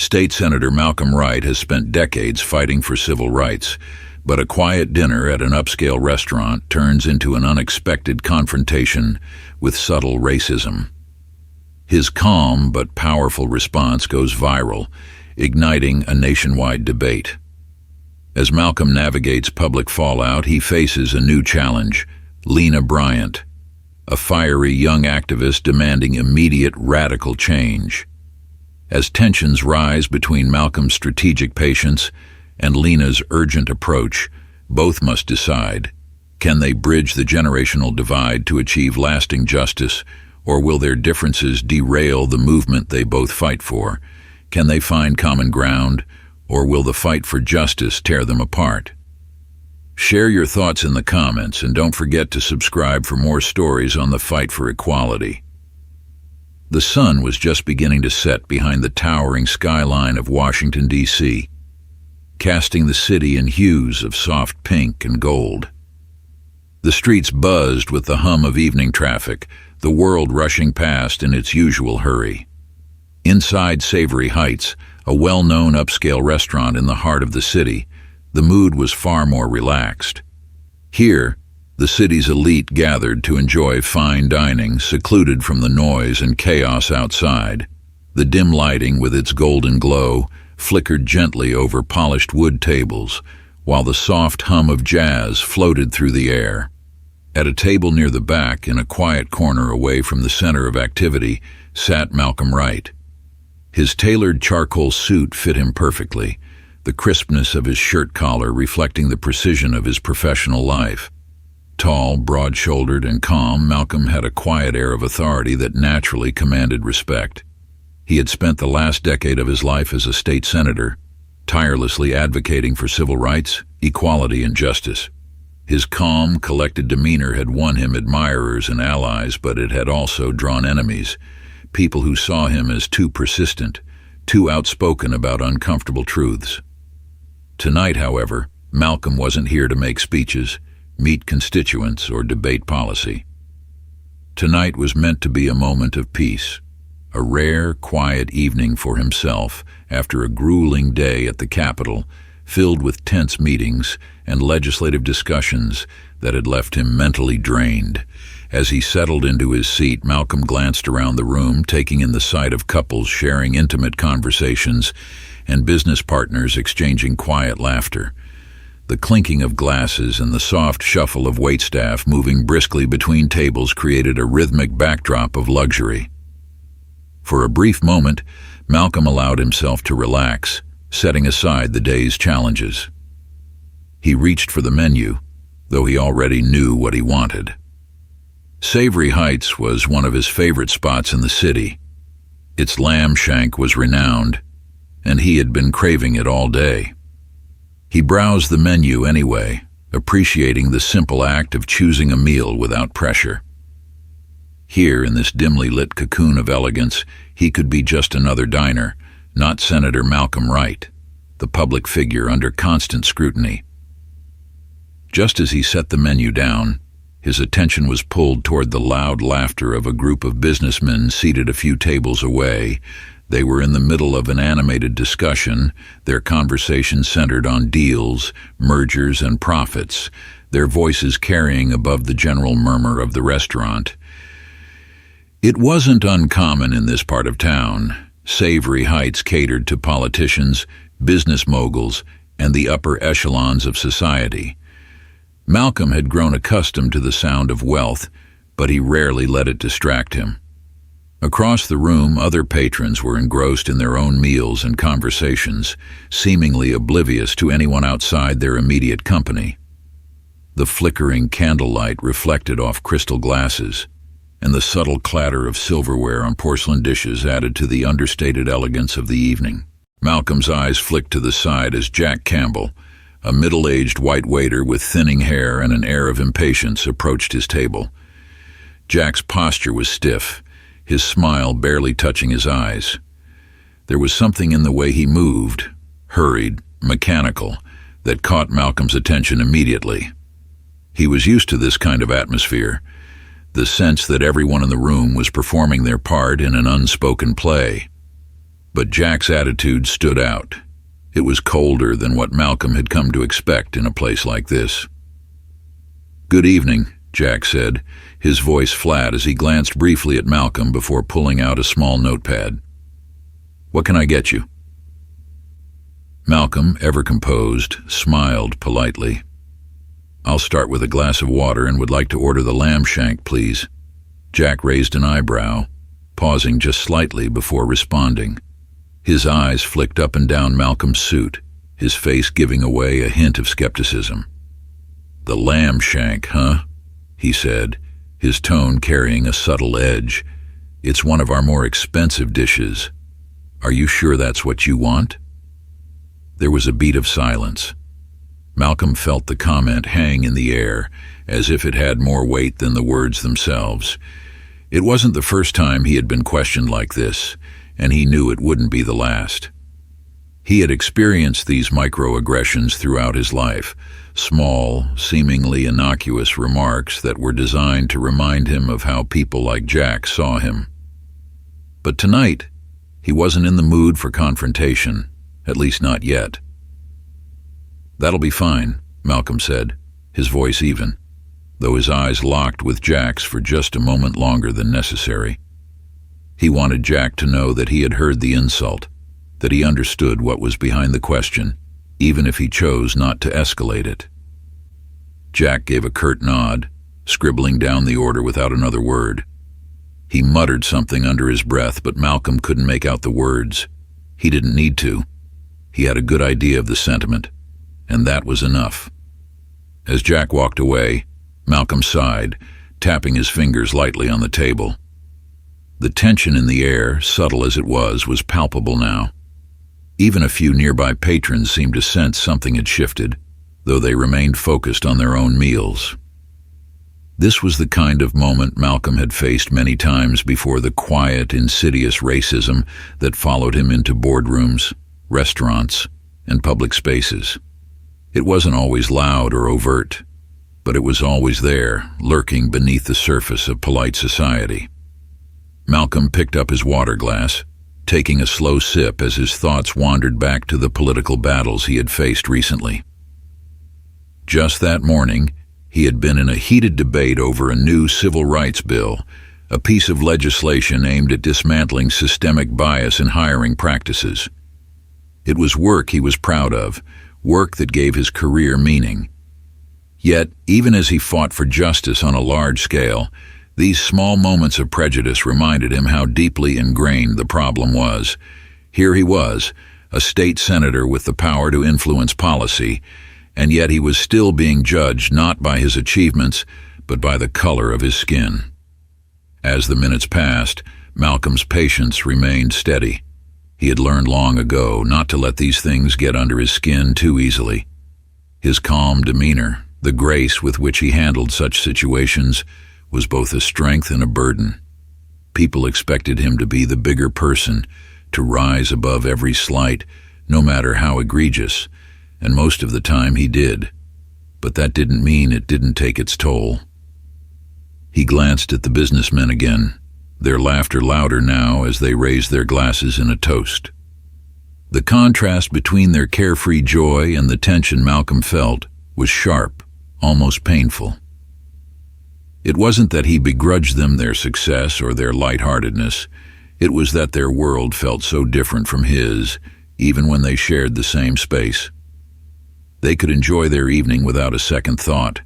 State Senator Malcolm Wright has spent decades fighting for civil rights, but a quiet dinner at an upscale restaurant turns into an unexpected confrontation with subtle racism. His calm but powerful response goes viral, igniting a nationwide debate. As Malcolm navigates public fallout, he faces a new challenge: Lena Bryant, a fiery young activist demanding immediate radical change. As tensions rise between Malcolm's strategic patience and Lena's urgent approach, both must decide: can they bridge the generational divide to achieve lasting justice, or will their differences derail the movement they both fight for? Can they find common ground, or will the fight for justice tear them apart? Share your thoughts in the comments, and don't forget to subscribe for more stories on the fight for equality. The sun was just beginning to set behind the towering skyline of Washington, D.C., casting the city in hues of soft pink and gold. The streets buzzed with the hum of evening traffic, the world rushing past in its usual hurry. Inside Savory Heights, a well-known upscale restaurant in the heart of the city, the mood was far more relaxed. Here, the city's elite gathered to enjoy fine dining, secluded from the noise and chaos outside. The dim lighting, with its golden glow, flickered gently over polished wood tables, while the soft hum of jazz floated through the air. At a table near the back, in a quiet corner away from the center of activity, sat Malcolm Wright. His tailored charcoal suit fit him perfectly, the crispness of his shirt collar reflecting the precision of his professional life. Tall, broad-shouldered, and calm, Malcolm had a quiet air of authority that naturally commanded respect. He had spent the last decade of his life as a state senator, tirelessly advocating for civil rights, equality, and justice. His calm, collected demeanor had won him admirers and allies, but it had also drawn enemies, people who saw him as too persistent, too outspoken about uncomfortable truths. Tonight, however, Malcolm wasn't here to make speeches, meet constituents, or debate policy. Tonight was meant to be a moment of peace, a rare, quiet evening for himself after a grueling day at the Capitol, filled with tense meetings and legislative discussions that had left him mentally drained. As he settled into his seat, Malcolm glanced around the room, taking in the sight of couples sharing intimate conversations and business partners exchanging quiet laughter. The clinking of glasses and the soft shuffle of waitstaff moving briskly between tables created a rhythmic backdrop of luxury. For a brief moment, Malcolm allowed himself to relax, setting aside the day's challenges. He reached for the menu, though he already knew what he wanted. Savory Heights was one of his favorite spots in the city. Its lamb shank was renowned, and he had been craving it all day. He browsed the menu anyway, appreciating the simple act of choosing a meal without pressure. Here, in this dimly lit cocoon of elegance, he could be just another diner, not Senator Malcolm Wright, the public figure under constant scrutiny. Just as he set the menu down, his attention was pulled toward the loud laughter of a group of businessmen seated a few tables away. They were in the middle of an animated discussion, their conversation centered on deals, mergers, and profits, their voices carrying above the general murmur of the restaurant. It wasn't uncommon in this part of town. Savory Heights catered to politicians, business moguls, and the upper echelons of society. Malcolm had grown accustomed to the sound of wealth, but he rarely let it distract him. Across the room, other patrons were engrossed in their own meals and conversations, seemingly oblivious to anyone outside their immediate company. The flickering candlelight reflected off crystal glasses, and the subtle clatter of silverware on porcelain dishes added to the understated elegance of the evening. Malcolm's eyes flicked to the side as Jack Campbell, a middle-aged white waiter with thinning hair and an air of impatience, approached his table. Jack's posture was stiff, his smile barely touching his eyes. There was something in the way he moved, hurried, mechanical, that caught Malcolm's attention immediately. He was used to this kind of atmosphere, the sense that everyone in the room was performing their part in an unspoken play. But Jack's attitude stood out. It was colder than what Malcolm had come to expect in a place like this. "Good evening," Jack said, his voice flat as he glanced briefly at Malcolm before pulling out a small notepad. "What can I get you?" Malcolm, ever composed, smiled politely. "I'll start with a glass of water and would like to order the lamb shank, please." Jack raised an eyebrow, pausing just slightly before responding. His eyes flicked up and down Malcolm's suit, his face giving away a hint of skepticism. "The lamb shank, huh?" he said, his tone carrying a subtle edge. "It's one of our more expensive dishes. Are you sure that's what you want?" There was a beat of silence. Malcolm felt the comment hang in the air, as if it had more weight than the words themselves. It wasn't the first time he had been questioned like this, and he knew it wouldn't be the last. He had experienced these microaggressions throughout his life, small, seemingly innocuous remarks that were designed to remind him of how people like Jack saw him. But tonight, he wasn't in the mood for confrontation, at least not yet. "That'll be fine," Malcolm said, his voice even, though his eyes locked with Jack's for just a moment longer than necessary. He wanted Jack to know that he had heard the insult, that he understood what was behind the question, even if he chose not to escalate it. Jack gave a curt nod, scribbling down the order without another word. He muttered something under his breath, but Malcolm couldn't make out the words. He didn't need to. He had a good idea of the sentiment, and that was enough. As Jack walked away, Malcolm sighed, tapping his fingers lightly on the table. The tension in the air, subtle as it was palpable now. Even a few nearby patrons seemed to sense something had shifted, though they remained focused on their own meals. This was the kind of moment Malcolm had faced many times before, the quiet, insidious racism that followed him into boardrooms, restaurants, and public spaces. It wasn't always loud or overt, but it was always there, lurking beneath the surface of polite society. Malcolm picked up his water glass, taking a slow sip as his thoughts wandered back to the political battles he had faced recently. Just that morning, he had been in a heated debate over a new civil rights bill, a piece of legislation aimed at dismantling systemic bias in hiring practices. It was work he was proud of, work that gave his career meaning. Yet, even as he fought for justice on a large scale, these small moments of prejudice reminded him how deeply ingrained the problem was. Here he was, a state senator with the power to influence policy, and yet he was still being judged not by his achievements, but by the color of his skin. As the minutes passed, Malcolm's patience remained steady. He had learned long ago not to let these things get under his skin too easily. His calm demeanor, the grace with which he handled such situations, was both a strength and a burden. People expected him to be the bigger person, to rise above every slight, no matter how egregious, and most of the time he did. But that didn't mean it didn't take its toll. He glanced at the businessmen again, their laughter louder now as they raised their glasses in a toast. The contrast between their carefree joy and the tension Malcolm felt was sharp, almost painful. It wasn't that he begrudged them their success or their lightheartedness. It was that their world felt so different from his, even when they shared the same space. They could enjoy their evening without a second thought,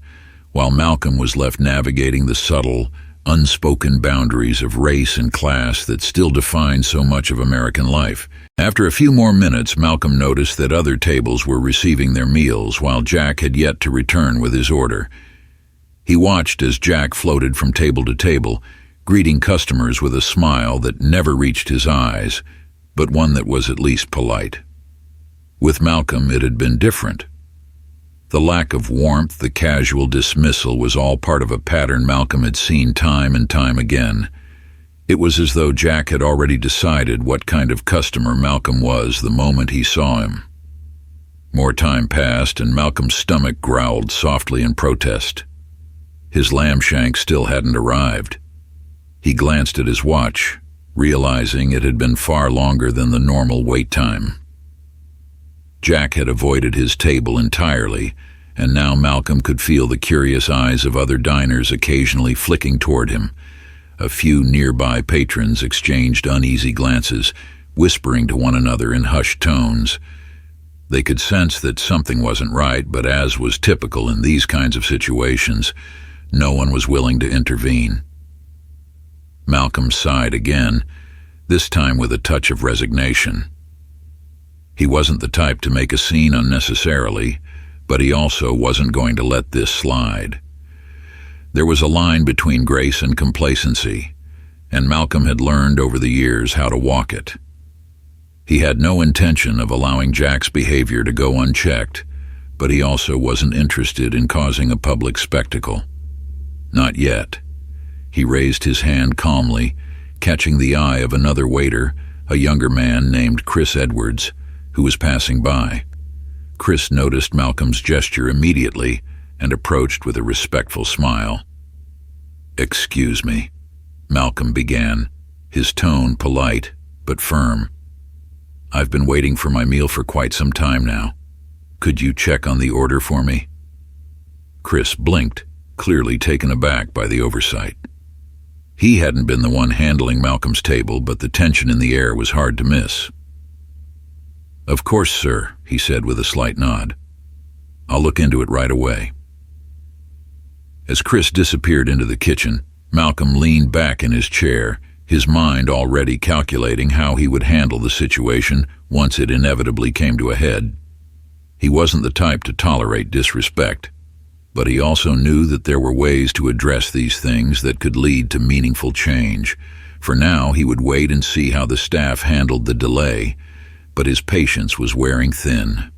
while Malcolm was left navigating the subtle, unspoken boundaries of race and class that still define so much of American life. After a few more minutes, Malcolm noticed that other tables were receiving their meals while Jack had yet to return with his order. He watched as Jack floated from table to table, greeting customers with a smile that never reached his eyes, but one that was at least polite. With Malcolm, it had been different. The lack of warmth, the casual dismissal was all part of a pattern Malcolm had seen time and time again. It was as though Jack had already decided what kind of customer Malcolm was the moment he saw him. More time passed, and Malcolm's stomach growled softly in protest. His lamb shank still hadn't arrived. He glanced at his watch, realizing it had been far longer than the normal wait time. Jack had avoided his table entirely, and now Malcolm could feel the curious eyes of other diners occasionally flicking toward him. A few nearby patrons exchanged uneasy glances, whispering to one another in hushed tones. They could sense that something wasn't right, but as was typical in these kinds of situations, no one was willing to intervene. Malcolm sighed again, this time with a touch of resignation. He wasn't the type to make a scene unnecessarily, but he also wasn't going to let this slide. There was a line between grace and complacency, and Malcolm had learned over the years how to walk it. He had no intention of allowing Jack's behavior to go unchecked, but he also wasn't interested in causing a public spectacle. Not yet. He raised his hand calmly, catching the eye of another waiter, a younger man named Chris Edwards, who was passing by. Chris noticed Malcolm's gesture immediately and approached with a respectful smile. "Excuse me," Malcolm began, his tone polite but firm. "I've been waiting for my meal for quite some time now. Could you check on the order for me?" Chris blinked, clearly taken aback by the oversight. He hadn't been the one handling Malcolm's table, but the tension in the air was hard to miss. "Of course, sir," he said with a slight nod. "I'll look into it right away." As Chris disappeared into the kitchen, Malcolm leaned back in his chair, his mind already calculating how he would handle the situation once it inevitably came to a head. He wasn't the type to tolerate disrespect, but he also knew that there were ways to address these things that could lead to meaningful change. For now, he would wait and see how the staff handled the delay, but his patience was wearing thin.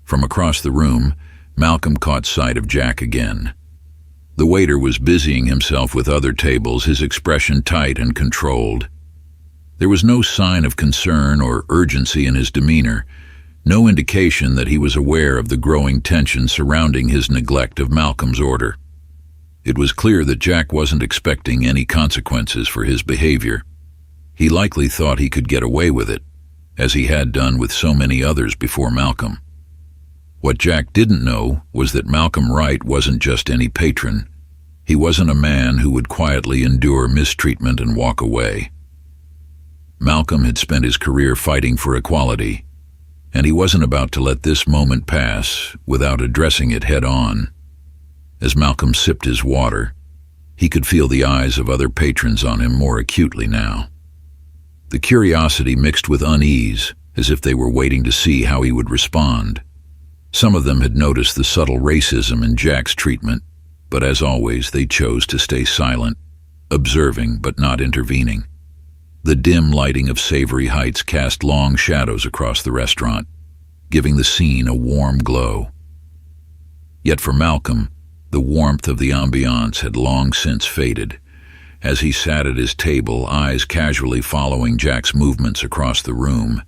From across the room, Malcolm caught sight of Jack again. The waiter was busying himself with other tables, his expression tight and controlled. There was no sign of concern or urgency in his demeanor, no indication that he was aware of the growing tension surrounding his neglect of Malcolm's order. It was clear that Jack wasn't expecting any consequences for his behavior. He likely thought he could get away with it, as he had done with so many others before Malcolm. What Jack didn't know was that Malcolm Wright wasn't just any patron. He wasn't a man who would quietly endure mistreatment and walk away. Malcolm had spent his career fighting for equality, and he wasn't about to let this moment pass without addressing it head-on. As Malcolm sipped his water, he could feel the eyes of other patrons on him more acutely now. The curiosity mixed with unease, as if they were waiting to see how he would respond. Some of them had noticed the subtle racism in Jack's treatment, but as always, they chose to stay silent, observing but not intervening. The dim lighting of Savory Heights cast long shadows across the restaurant, giving the scene a warm glow. Yet for Malcolm, the warmth of the ambiance had long since faded. As he sat at his table, eyes casually following Jack's movements across the room,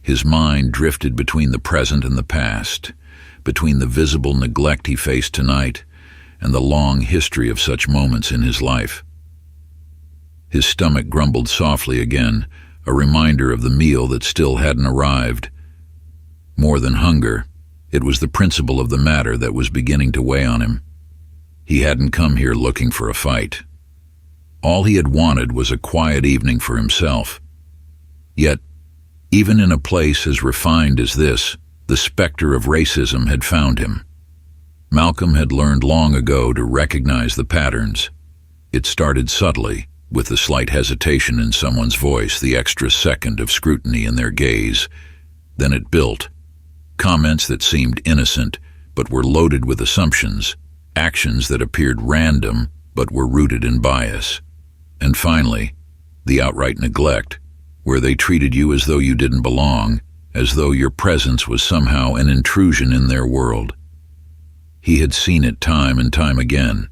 his mind drifted between the present and the past, between the visible neglect he faced tonight and the long history of such moments in his life. His stomach grumbled softly again, a reminder of the meal that still hadn't arrived. More than hunger, it was the principle of the matter that was beginning to weigh on him. He hadn't come here looking for a fight. All he had wanted was a quiet evening for himself. Yet, even in a place as refined as this, the specter of racism had found him. Malcolm had learned long ago to recognize the patterns. It started subtly, with the slight hesitation in someone's voice, the extra second of scrutiny in their gaze. Then it built. Comments that seemed innocent, but were loaded with assumptions, actions that appeared random, but were rooted in bias. And finally, the outright neglect, where they treated you as though you didn't belong, as though your presence was somehow an intrusion in their world. He had seen it time and time again.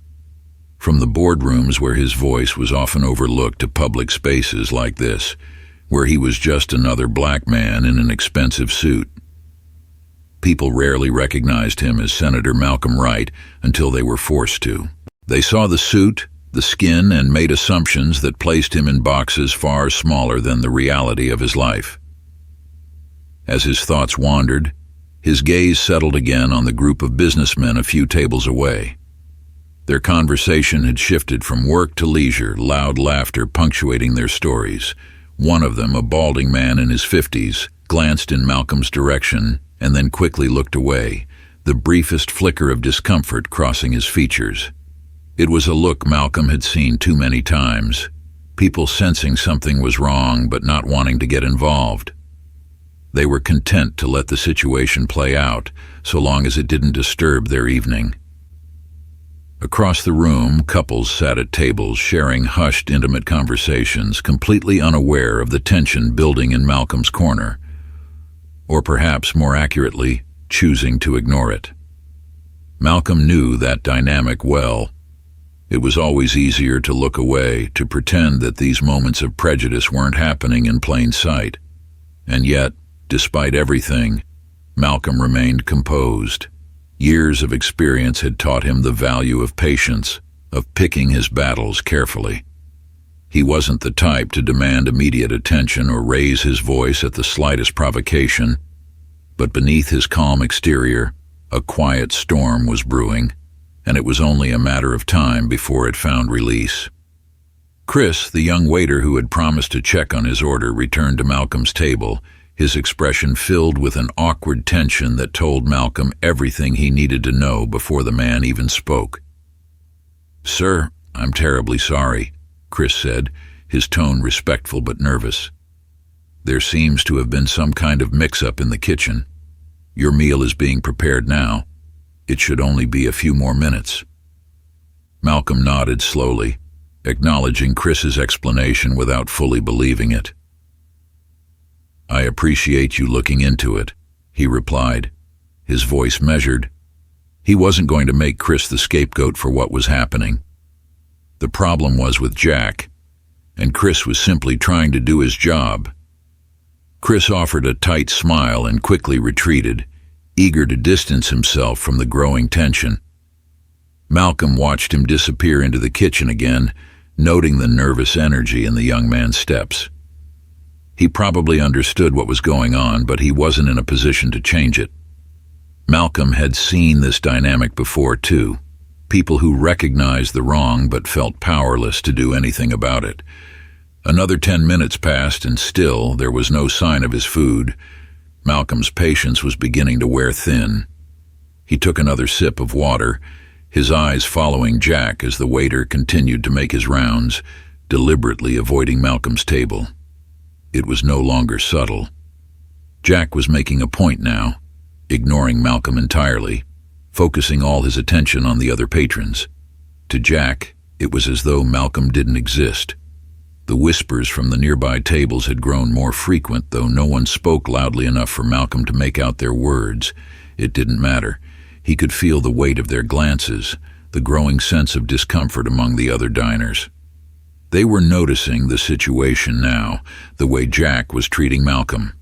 From the boardrooms where his voice was often overlooked to public spaces like this, where he was just another black man in an expensive suit. People rarely recognized him as Senator Malcolm Wright until they were forced to. They saw the suit, the skin, and made assumptions that placed him in boxes far smaller than the reality of his life. As his thoughts wandered, his gaze settled again on the group of businessmen a few tables away. Their conversation had shifted from work to leisure, loud laughter punctuating their stories. One of them, a balding man in his 50s, glanced in Malcolm's direction and then quickly looked away, the briefest flicker of discomfort crossing his features. It was a look Malcolm had seen too many times, people sensing something was wrong but not wanting to get involved. They were content to let the situation play out, so long as it didn't disturb their evening. Across the room, couples sat at tables sharing hushed, intimate conversations, completely unaware of the tension building in Malcolm's corner. Or perhaps, more accurately, choosing to ignore it. Malcolm knew that dynamic well. It was always easier to look away, to pretend that these moments of prejudice weren't happening in plain sight. And yet, despite everything, Malcolm remained composed. Years of experience had taught him the value of patience, of picking his battles carefully. He wasn't the type to demand immediate attention or raise his voice at the slightest provocation, but beneath his calm exterior, a quiet storm was brewing, and it was only a matter of time before it found release. Chris, the young waiter who had promised to check on his order, returned to Malcolm's table, his expression filled with an awkward tension that told Malcolm everything he needed to know before the man even spoke. "Sir, I'm terribly sorry," Chris said, his tone respectful but nervous. "There seems to have been some kind of mix-up in the kitchen. Your meal is being prepared now. It should only be a few more minutes." Malcolm nodded slowly, acknowledging Chris's explanation without fully believing it. "I appreciate you looking into it," he replied, his voice measured. He wasn't going to make Chris the scapegoat for what was happening. The problem was with Jack, and Chris was simply trying to do his job. Chris offered a tight smile and quickly retreated, eager to distance himself from the growing tension. Malcolm watched him disappear into the kitchen again, noting the nervous energy in the young man's steps. He probably understood what was going on, but he wasn't in a position to change it. Malcolm had seen this dynamic before, too. People who recognized the wrong but felt powerless to do anything about it. Another 10 minutes passed, and still there was no sign of his food. Malcolm's patience was beginning to wear thin. He took another sip of water, his eyes following Jack as the waiter continued to make his rounds, deliberately avoiding Malcolm's table. It was no longer subtle. Jack was making a point now, ignoring Malcolm entirely, focusing all his attention on the other patrons. To Jack, it was as though Malcolm didn't exist. The whispers from the nearby tables had grown more frequent, though no one spoke loudly enough for Malcolm to make out their words. It didn't matter. He could feel the weight of their glances, the growing sense of discomfort among the other diners. They were noticing the situation now, the way Jack was treating Malcolm.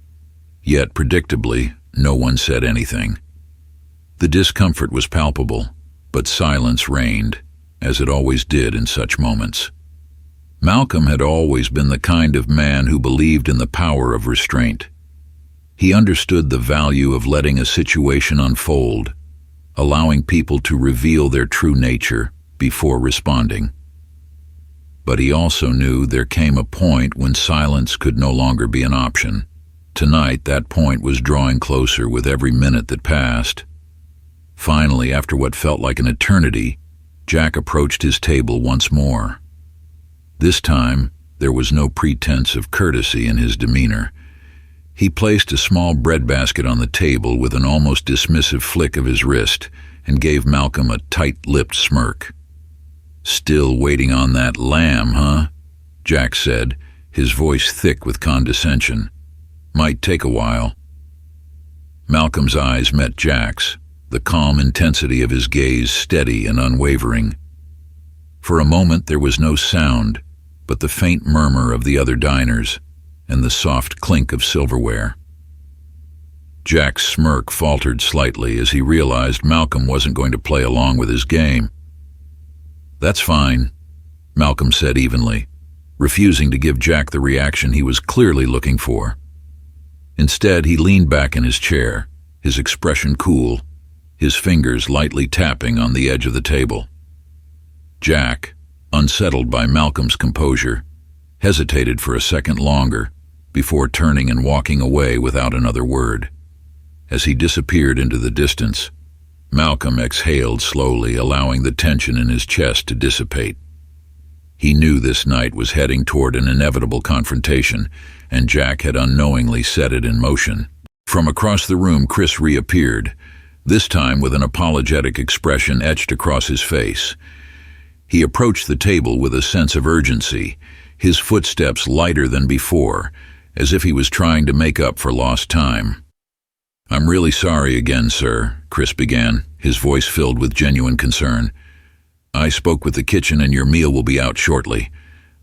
Yet, predictably, no one said anything. The discomfort was palpable, but silence reigned, as it always did in such moments. Malcolm had always been the kind of man who believed in the power of restraint. He understood the value of letting a situation unfold, allowing people to reveal their true nature before responding. But he also knew there came a point when silence could no longer be an option. Tonight, that point was drawing closer with every minute that passed. Finally, after what felt like an eternity, Jack approached his table once more. This time, there was no pretense of courtesy in his demeanor. He placed a small breadbasket on the table with an almost dismissive flick of his wrist and gave Malcolm a tight-lipped smirk. "Still waiting on that lamb, huh?" Jack said, his voice thick with condescension. "Might take a while." Malcolm's eyes met Jack's, the calm intensity of his gaze steady and unwavering. For a moment there was no sound, but the faint murmur of the other diners and the soft clink of silverware. Jack's smirk faltered slightly as he realized Malcolm wasn't going to play along with his game. "That's fine. Malcolm said evenly, refusing to give Jack the reaction he was clearly looking for. Instead, he leaned back in his chair, his expression cool, his fingers lightly tapping on the edge of the table. Jack, unsettled by Malcolm's composure, hesitated for a second longer before turning and walking away without another word. As he disappeared into the distance, Malcolm exhaled slowly, allowing the tension in his chest to dissipate. He knew this night was heading toward an inevitable confrontation, and Jack had unknowingly set it in motion. From across the room, Chris reappeared, this time with an apologetic expression etched across his face. He approached the table with a sense of urgency, his footsteps lighter than before, as if he was trying to make up for lost time. "I'm really sorry again, sir," Chris began, his voice filled with genuine concern. "I spoke with the kitchen and your meal will be out shortly.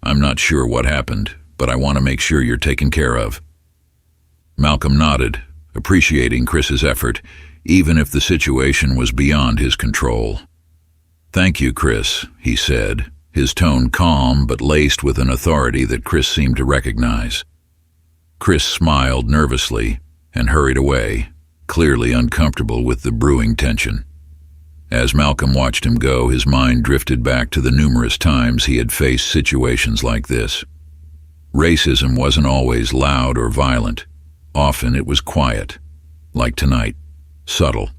I'm not sure what happened, but I want to make sure you're taken care of." Malcolm nodded, appreciating Chris's effort, even if the situation was beyond his control. "Thank you, Chris," he said, his tone calm but laced with an authority that Chris seemed to recognize. Chris smiled nervously and hurried away, clearly uncomfortable with the brewing tension. As Malcolm watched him go, his mind drifted back to the numerous times he had faced situations like this. Racism wasn't always loud or violent. Often it was quiet, like tonight, subtle,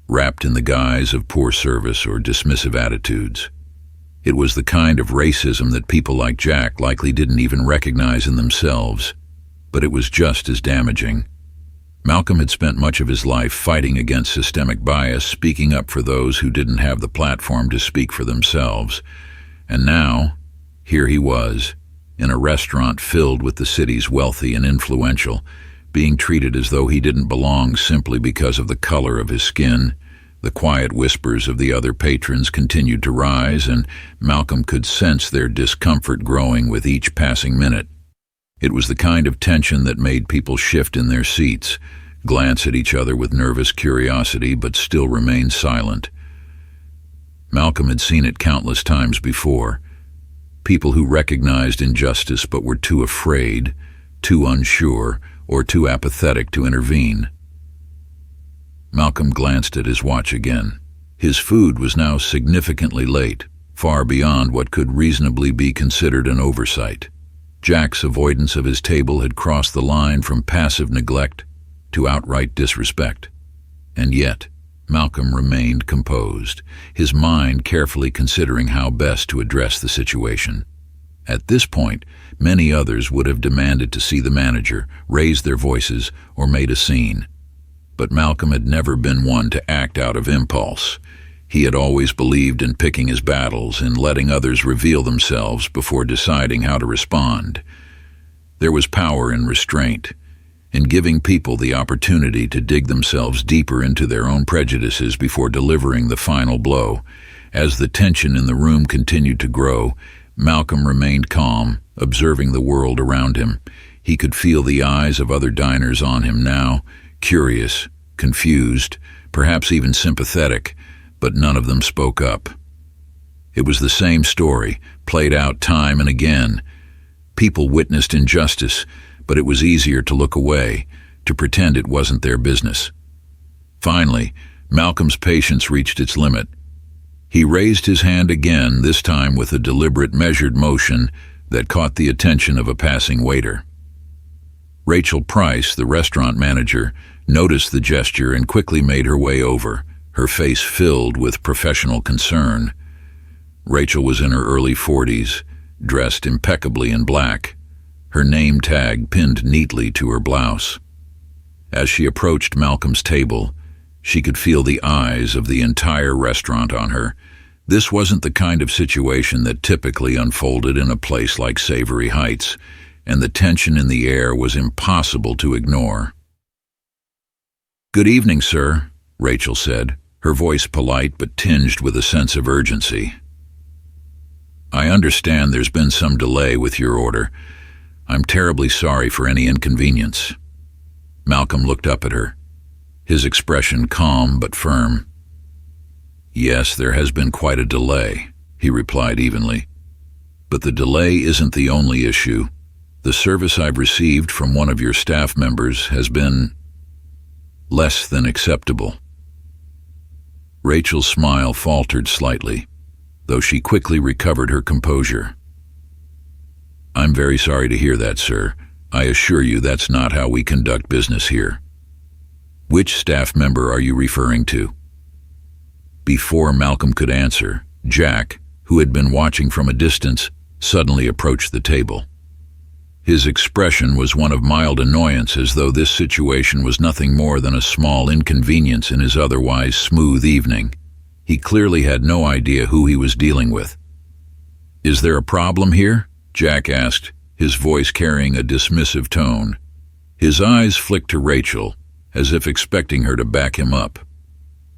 wrapped in the guise of poor service or dismissive attitudes. It was the kind of racism that people like Jack likely didn't even recognize in themselves, but it was just as damaging. Malcolm had spent much of his life fighting against systemic bias, speaking up for those who didn't have the platform to speak for themselves. And now, here he was, in a restaurant filled with the city's wealthy and influential, being treated as though he didn't belong simply because of the color of his skin. The quiet whispers of the other patrons continued to rise, and Malcolm could sense their discomfort growing with each passing minute. It was the kind of tension that made people shift in their seats, glance at each other with nervous curiosity, but still remain silent. Malcolm had seen it countless times before. People who recognized injustice but were too afraid, too unsure, or too apathetic to intervene. Malcolm glanced at his watch again. His food was now significantly late, far beyond what could reasonably be considered an oversight. Jack's avoidance of his table had crossed the line from passive neglect to outright disrespect. And yet, Malcolm remained composed, his mind carefully considering how best to address the situation. At this point, many others would have demanded to see the manager, raised their voices, or made a scene. But Malcolm had never been one to act out of impulse. He had always believed in picking his battles, in letting others reveal themselves before deciding how to respond. There was power in restraint, in giving people the opportunity to dig themselves deeper into their own prejudices before delivering the final blow. As the tension in the room continued to grow, Malcolm remained calm, observing the world around him. He could feel the eyes of other diners on him now, curious, confused, perhaps even sympathetic, but none of them spoke up. It was the same story, played out time and again. People witnessed injustice, but it was easier to look away, to pretend it wasn't their business. Finally, Malcolm's patience reached its limit. He raised his hand again, this time with a deliberate, measured motion that caught the attention of a passing waiter. Rachel Price, the restaurant manager, noticed the gesture and quickly made her way over, her face filled with professional concern. Rachel was in her early 40s, dressed impeccably in black, her name tag pinned neatly to her blouse. As she approached Malcolm's table, she could feel the eyes of the entire restaurant on her. This wasn't the kind of situation that typically unfolded in a place like Savory Heights, and the tension in the air was impossible to ignore. "Good evening, sir," Rachel said, her voice polite but tinged with a sense of urgency. "I understand there's been some delay with your order. I'm terribly sorry for any inconvenience." Malcolm looked up at her, his expression calm but firm. "Yes, there has been quite a delay," he replied evenly. But the delay isn't the only issue. The service I've received from one of your staff members has been less than acceptable." Rachel's smile faltered slightly, though she quickly recovered her composure. "I'm very sorry to hear that, sir. I assure you that's not how we conduct business here." "Which staff member are you referring to?" Before Malcolm could answer, Jack, who had been watching from a distance, suddenly approached the table. His expression was one of mild annoyance, as though this situation was nothing more than a small inconvenience in his otherwise smooth evening. He clearly had no idea who he was dealing with. "Is there a problem here?" Jack asked, his voice carrying a dismissive tone. His eyes flicked to Rachel, as if expecting her to back him up.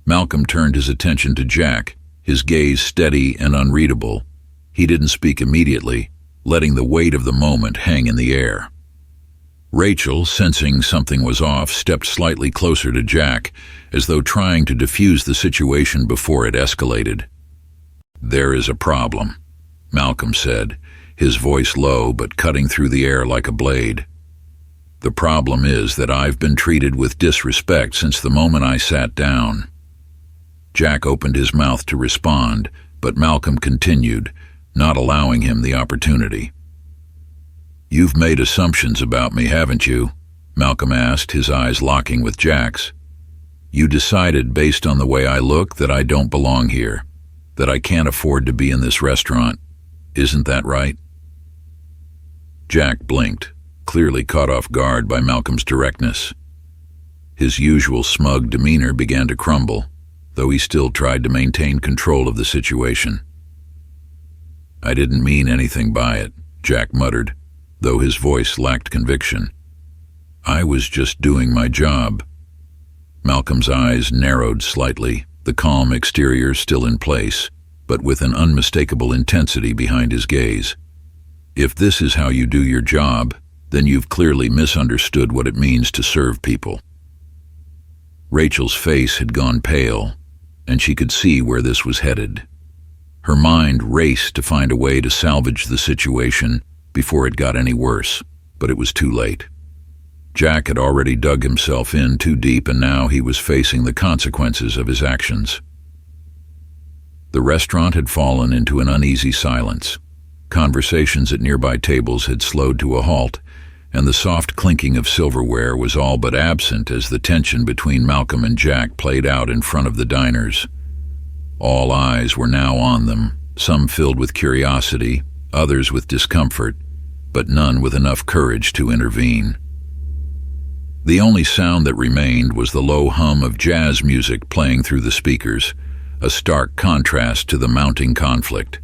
Malcolm turned his attention to Jack, his gaze steady and unreadable. He didn't speak immediately, letting the weight of the moment hang in the air. Rachel, sensing something was off, stepped slightly closer to Jack, as though trying to defuse the situation before it escalated. "There is a problem," Malcolm said, his voice low but cutting through the air like a blade. "The problem is that I've been treated with disrespect since the moment I sat down." Jack opened his mouth to respond, but Malcolm continued, not allowing him the opportunity. "You've made assumptions about me, haven't you?" Malcolm asked, his eyes locking with Jack's. "You decided, based on the way I look, that I don't belong here, that I can't afford to be in this restaurant. Isn't that right?" Jack blinked, clearly caught off guard by Malcolm's directness. His usual smug demeanor began to crumble, though he still tried to maintain control of the situation. "I didn't mean anything by it," Jack muttered, though his voice lacked conviction. "I was just doing my job." Malcolm's eyes narrowed slightly, the calm exterior still in place, but with an unmistakable intensity behind his gaze. "If this is how you do your job, then you've clearly misunderstood what it means to serve people." Rachel's face had gone pale, and she could see where this was headed. Her mind raced to find a way to salvage the situation before it got any worse, but it was too late. Jack had already dug himself in too deep, and now he was facing the consequences of his actions. The restaurant had fallen into an uneasy silence. Conversations at nearby tables had slowed to a halt, and the soft clinking of silverware was all but absent as the tension between Malcolm and Jack played out in front of the diners. All eyes were now on them, some filled with curiosity, others with discomfort, but none with enough courage to intervene. The only sound that remained was the low hum of jazz music playing through the speakers, a stark contrast to the mounting conflict.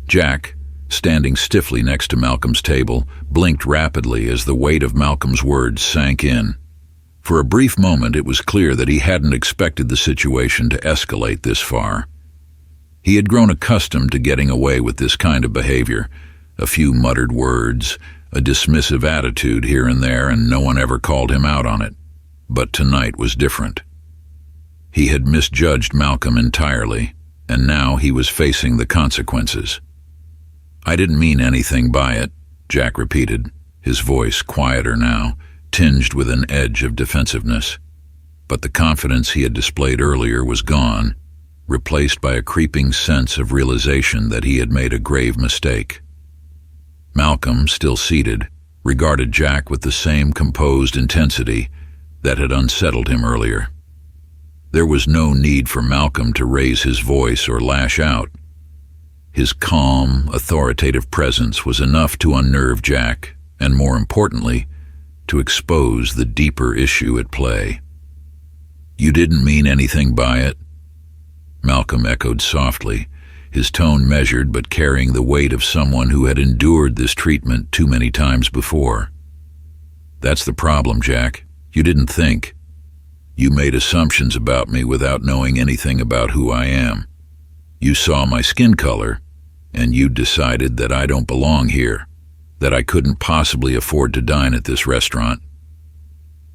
Jack, standing stiffly next to Malcolm's table, blinked rapidly as the weight of Malcolm's words sank in. For a brief moment it was clear that he hadn't expected the situation to escalate this far. He had grown accustomed to getting away with this kind of behavior, a few muttered words, a dismissive attitude here and there, and no one ever called him out on it. But tonight was different. He had misjudged Malcolm entirely, and now he was facing the consequences. "I didn't mean anything by it," Jack repeated, his voice quieter now, tinged with an edge of defensiveness. But the confidence he had displayed earlier was gone, replaced by a creeping sense of realization that he had made a grave mistake. Malcolm, still seated, regarded Jack with the same composed intensity that had unsettled him earlier. There was no need for Malcolm to raise his voice or lash out. His calm, authoritative presence was enough to unnerve Jack, and more importantly, to expose the deeper issue at play. "You didn't mean anything by it?" Malcolm echoed softly, his tone measured but carrying the weight of someone who had endured this treatment too many times before. "That's the problem, Jack. You didn't think. You made assumptions about me without knowing anything about who I am. You saw my skin color, and you decided that I don't belong here, that I couldn't possibly afford to dine at this restaurant."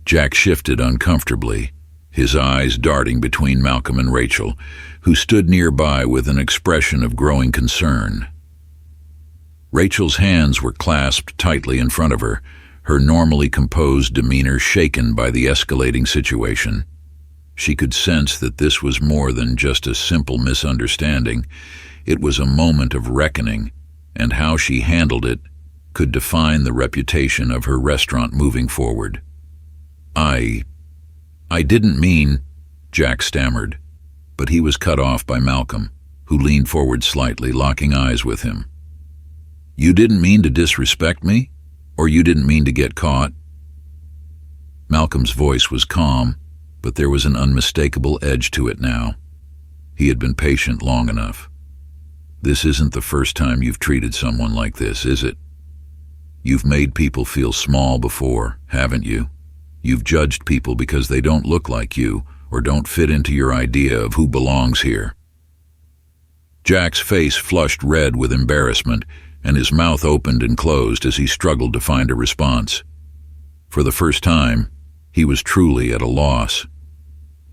Jack shifted uncomfortably, his eyes darting between Malcolm and Rachel, who stood nearby with an expression of growing concern. Rachel's hands were clasped tightly in front of her normally composed demeanor shaken by the escalating situation. She could sense that this was more than just a simple misunderstanding. It was a moment of reckoning, and how she handled it could define the reputation of her restaurant moving forward. I didn't mean," Jack stammered, but he was cut off by Malcolm, who leaned forward slightly, locking eyes with him. "You didn't mean to disrespect me? Or you didn't mean to get caught?" Malcolm's voice was calm, but there was an unmistakable edge to it now. He had been patient long enough. "This isn't the first time you've treated someone like this, is it? You've made people feel small before, haven't you? You've judged people because they don't look like you or don't fit into your idea of who belongs here." Jack's face flushed red with embarrassment, and his mouth opened and closed as he struggled to find a response. For the first time, he was truly at a loss.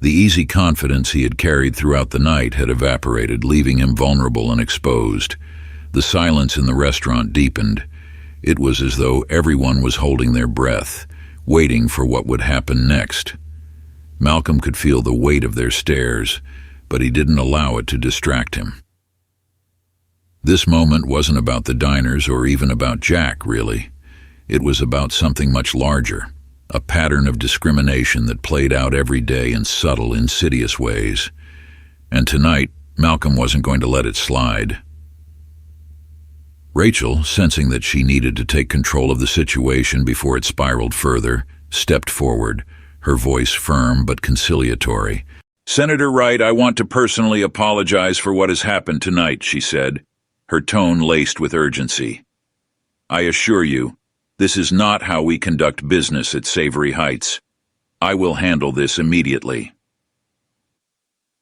The easy confidence he had carried throughout the night had evaporated, leaving him vulnerable and exposed. The silence in the restaurant deepened. It was as though everyone was holding their breath, waiting for what would happen next. Malcolm could feel the weight of their stares, but he didn't allow it to distract him. This moment wasn't about the diners or even about Jack, really. It was about something much larger, a pattern of discrimination that played out every day in subtle, insidious ways. And tonight, Malcolm wasn't going to let it slide. Rachel, sensing that she needed to take control of the situation before it spiraled further, stepped forward, her voice firm but conciliatory. "Senator Wright, I want to personally apologize for what has happened tonight," she said, her tone laced with urgency. "I assure you, this is not how we conduct business at Savory Heights. I will handle this immediately."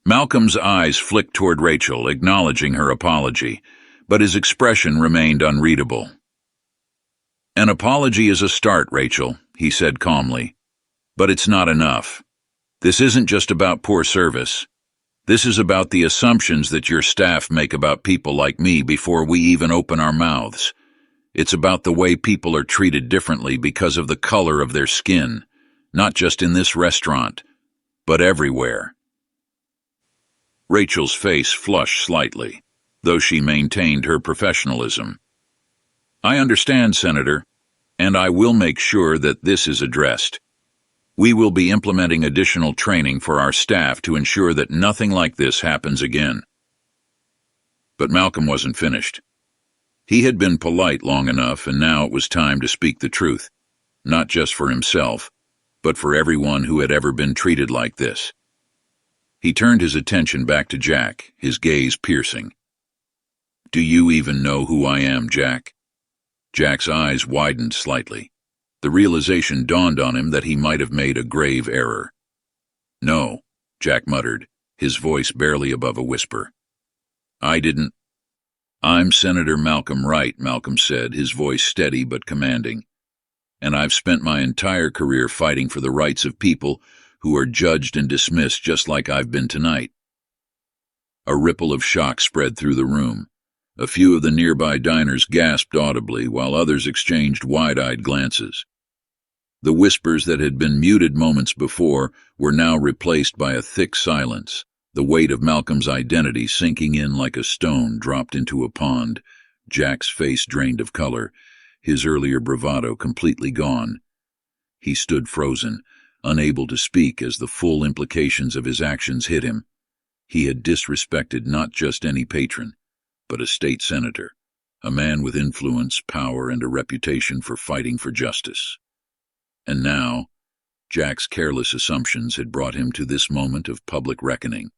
Malcolm's eyes flicked toward Rachel, acknowledging her apology, but his expression remained unreadable. "An apology is a start, Rachel," he said calmly, "but it's not enough. This isn't just about poor service. This is about the assumptions that your staff make about people like me before we even open our mouths. It's about the way people are treated differently because of the color of their skin, not just in this restaurant, but everywhere." Rachel's face flushed slightly, though she maintained her professionalism. "I understand, Senator, and I will make sure that this is addressed. We will be implementing additional training for our staff to ensure that nothing like this happens again." But Malcolm wasn't finished. He had been polite long enough, and now it was time to speak the truth, not just for himself, but for everyone who had ever been treated like this. He turned his attention back to Jack, his gaze piercing. "Do you even know who I am, Jack?" Jack's eyes widened slightly. The realization dawned on him that he might have made a grave error. "No," Jack muttered, his voice barely above a whisper. "I didn't—" "I'm Senator Malcolm Wright," Malcolm said, his voice steady but commanding. "And I've spent my entire career fighting for the rights of people who are judged and dismissed just like I've been tonight." A ripple of shock spread through the room. A few of the nearby diners gasped audibly, while others exchanged wide-eyed glances. The whispers that had been muted moments before were now replaced by a thick silence, the weight of Malcolm's identity sinking in like a stone dropped into a pond. Jack's face drained of color, his earlier bravado completely gone. He stood frozen, unable to speak as the full implications of his actions hit him. He had disrespected not just any patron, but a state senator, a man with influence, power, and a reputation for fighting for justice. And now, Jack's careless assumptions had brought him to this moment of public reckoning.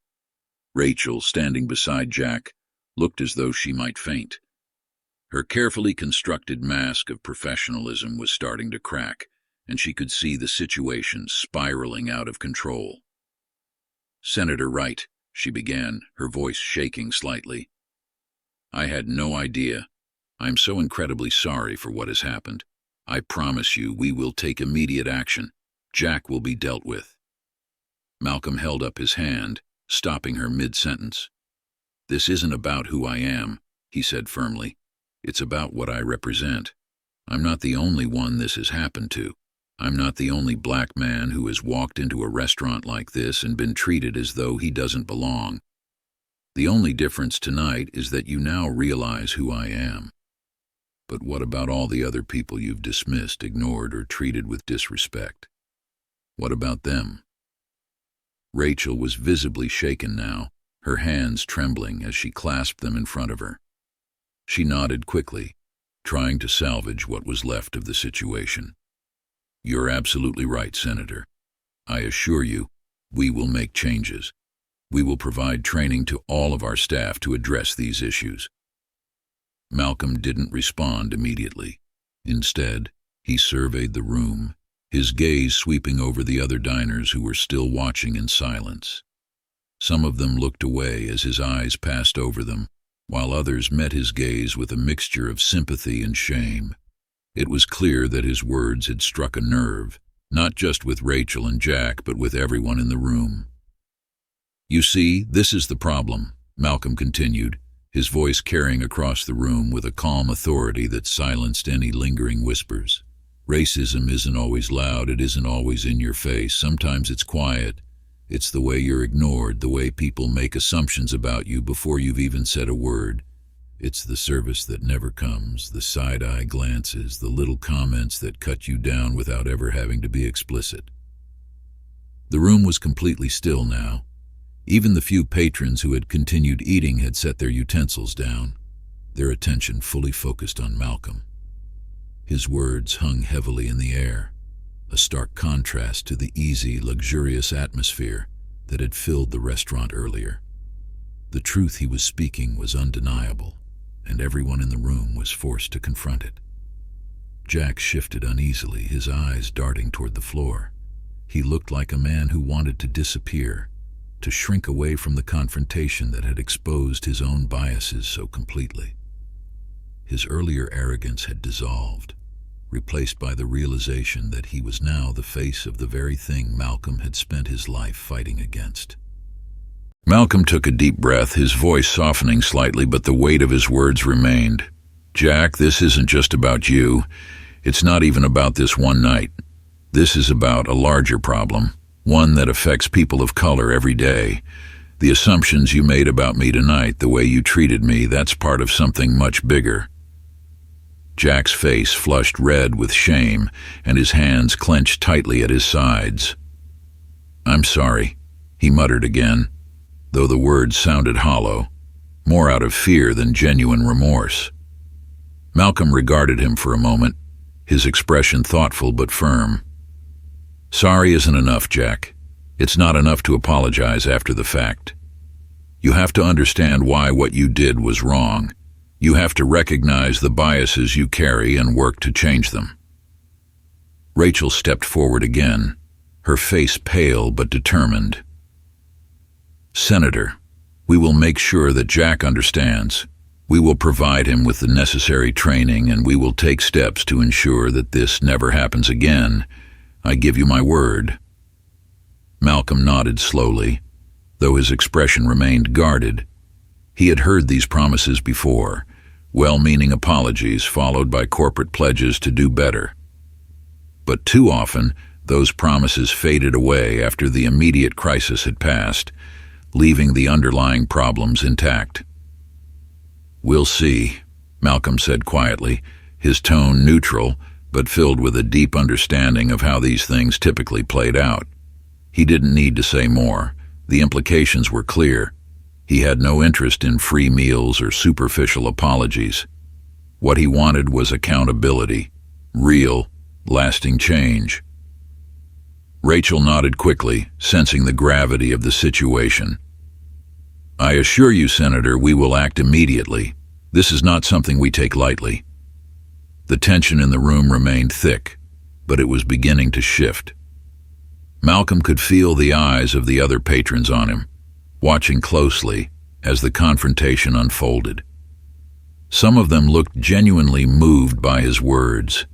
Rachel, standing beside Jack, looked as though she might faint. Her carefully constructed mask of professionalism was starting to crack, and she could see the situation spiraling out of control. "Senator Wright," she began, her voice shaking slightly. "I had no idea. I'm so incredibly sorry for what has happened. I promise you we will take immediate action. Jack will be dealt with." Malcolm held up his hand, stopping her mid-sentence. "This isn't about who I am," he said firmly. It's about what I represent. I'm not the only one this has happened to. I'm not the only black man who has walked into a restaurant like this and been treated as though he doesn't belong. The only difference tonight is that you now realize who I am. But what about all the other people you've dismissed, ignored, or treated with disrespect? What about them? Rachel was visibly shaken now, her hands trembling as she clasped them in front of her. She nodded quickly, trying to salvage what was left of the situation. You're absolutely right, Senator. I assure you, we will make changes. We will provide training to all of our staff to address these issues. Malcolm didn't respond immediately. Instead, he surveyed the room, his gaze sweeping over the other diners who were still watching in silence. Some of them looked away as his eyes passed over them, while others met his gaze with a mixture of sympathy and shame. It was clear that his words had struck a nerve, not just with Rachel and Jack, but with everyone in the room. You see, this is the problem, Malcolm continued, his voice carrying across the room with a calm authority that silenced any lingering whispers. Racism isn't always loud, it isn't always in your face. Sometimes it's quiet. It's the way you're ignored, the way people make assumptions about you before you've even said a word. It's the service that never comes, the side-eye glances, the little comments that cut you down without ever having to be explicit. The room was completely still now. Even the few patrons who had continued eating had set their utensils down, their attention fully focused on Malcolm. His words hung heavily in the air, a stark contrast to the easy, luxurious atmosphere that had filled the restaurant earlier. The truth he was speaking was undeniable, and everyone in the room was forced to confront it. Jack shifted uneasily, his eyes darting toward the floor. He looked like a man who wanted to disappear, to shrink away from the confrontation that had exposed his own biases so completely. His earlier arrogance had dissolved, replaced by the realization that he was now the face of the very thing Malcolm had spent his life fighting against. Malcolm took a deep breath, his voice softening slightly, but the weight of his words remained. Jack, this isn't just about you. It's not even about this one night. This is about a larger problem, one that affects people of color every day. The assumptions you made about me tonight, the way you treated me, that's part of something much bigger. Jack's face flushed red with shame, and his hands clenched tightly at his sides. I'm sorry, he muttered again, though the words sounded hollow, more out of fear than genuine remorse. Malcolm regarded him for a moment, his expression thoughtful but firm. Sorry isn't enough, Jack. It's not enough to apologize after the fact. You have to understand why what you did was wrong. You have to recognize the biases you carry and work to change them. Rachel stepped forward again, her face pale but determined. Senator, we will make sure that Jack understands. We will provide him with the necessary training, and we will take steps to ensure that this never happens again. I give you my word. Malcolm nodded slowly, though his expression remained guarded. He had heard these promises before, well-meaning apologies followed by corporate pledges to do better. But too often, those promises faded away after the immediate crisis had passed, leaving the underlying problems intact. We'll see, Malcolm said quietly, his tone neutral, but filled with a deep understanding of how these things typically played out. He didn't need to say more. The implications were clear. He had no interest in free meals or superficial apologies. What he wanted was accountability, real, lasting change. Rachel nodded quickly, sensing the gravity of the situation. I assure you, Senator, we will act immediately. This is not something we take lightly. The tension in the room remained thick, but it was beginning to shift. Malcolm could feel the eyes of the other patrons on him, watching closely as the confrontation unfolded. Some of them looked genuinely moved by his words,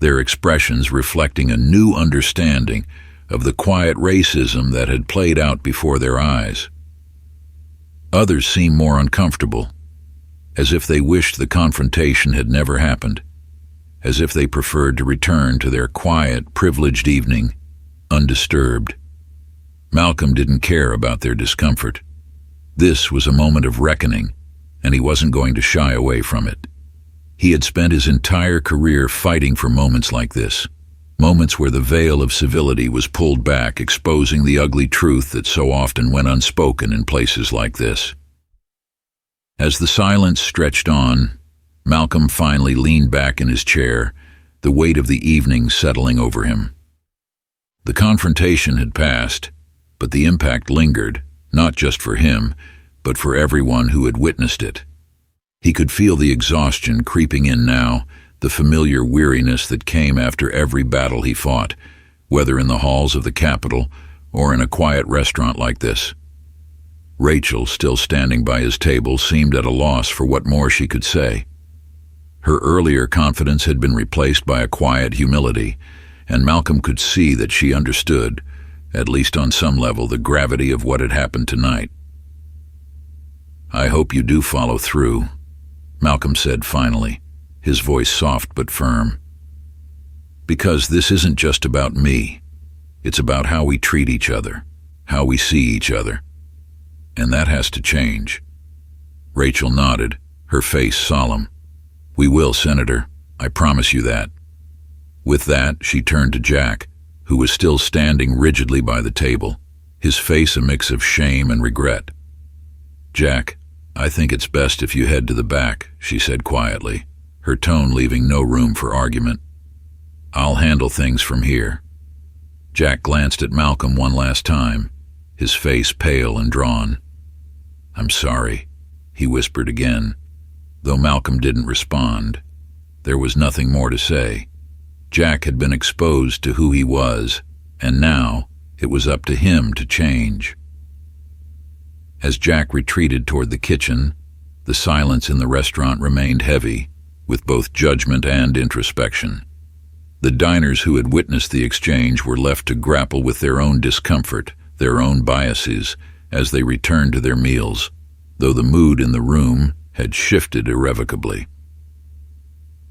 their expressions reflecting a new understanding of the quiet racism that had played out before their eyes. Others seemed more uncomfortable, as if they wished the confrontation had never happened, as if they preferred to return to their quiet, privileged evening, undisturbed. Malcolm didn't care about their discomfort. This was a moment of reckoning, and he wasn't going to shy away from it. He had spent his entire career fighting for moments like this, moments where the veil of civility was pulled back, exposing the ugly truth that so often went unspoken in places like this. As the silence stretched on, Malcolm finally leaned back in his chair, the weight of the evening settling over him. The confrontation had passed, but the impact lingered, not just for him, but for everyone who had witnessed it. He could feel the exhaustion creeping in now, the familiar weariness that came after every battle he fought, whether in the halls of the capital or in a quiet restaurant like this. Rachel, still standing by his table, seemed at a loss for what more she could say. Her earlier confidence had been replaced by a quiet humility, and Malcolm could see that she understood, at least on some level, the gravity of what had happened tonight. "I hope you do follow through," Malcolm said finally, his voice soft but firm. "Because this isn't just about me. It's about how we treat each other, how we see each other. And that has to change." Rachel nodded, her face solemn. "We will, Senator. I promise you that." With that, she turned to Jack, who was still standing rigidly by the table, his face a mix of shame and regret. "Jack, I think it's best if you head to the back," she said quietly, her tone leaving no room for argument. "I'll handle things from here." Jack glanced at Malcolm one last time, his face pale and drawn. "I'm sorry," he whispered again. Though Malcolm didn't respond, there was nothing more to say. Jack had been exposed to who he was, and now it was up to him to change. As Jack retreated toward the kitchen, the silence in the restaurant remained heavy, with both judgment and introspection. The diners who had witnessed the exchange were left to grapple with their own discomfort, their own biases, as they returned to their meals, though the mood in the room had shifted irrevocably.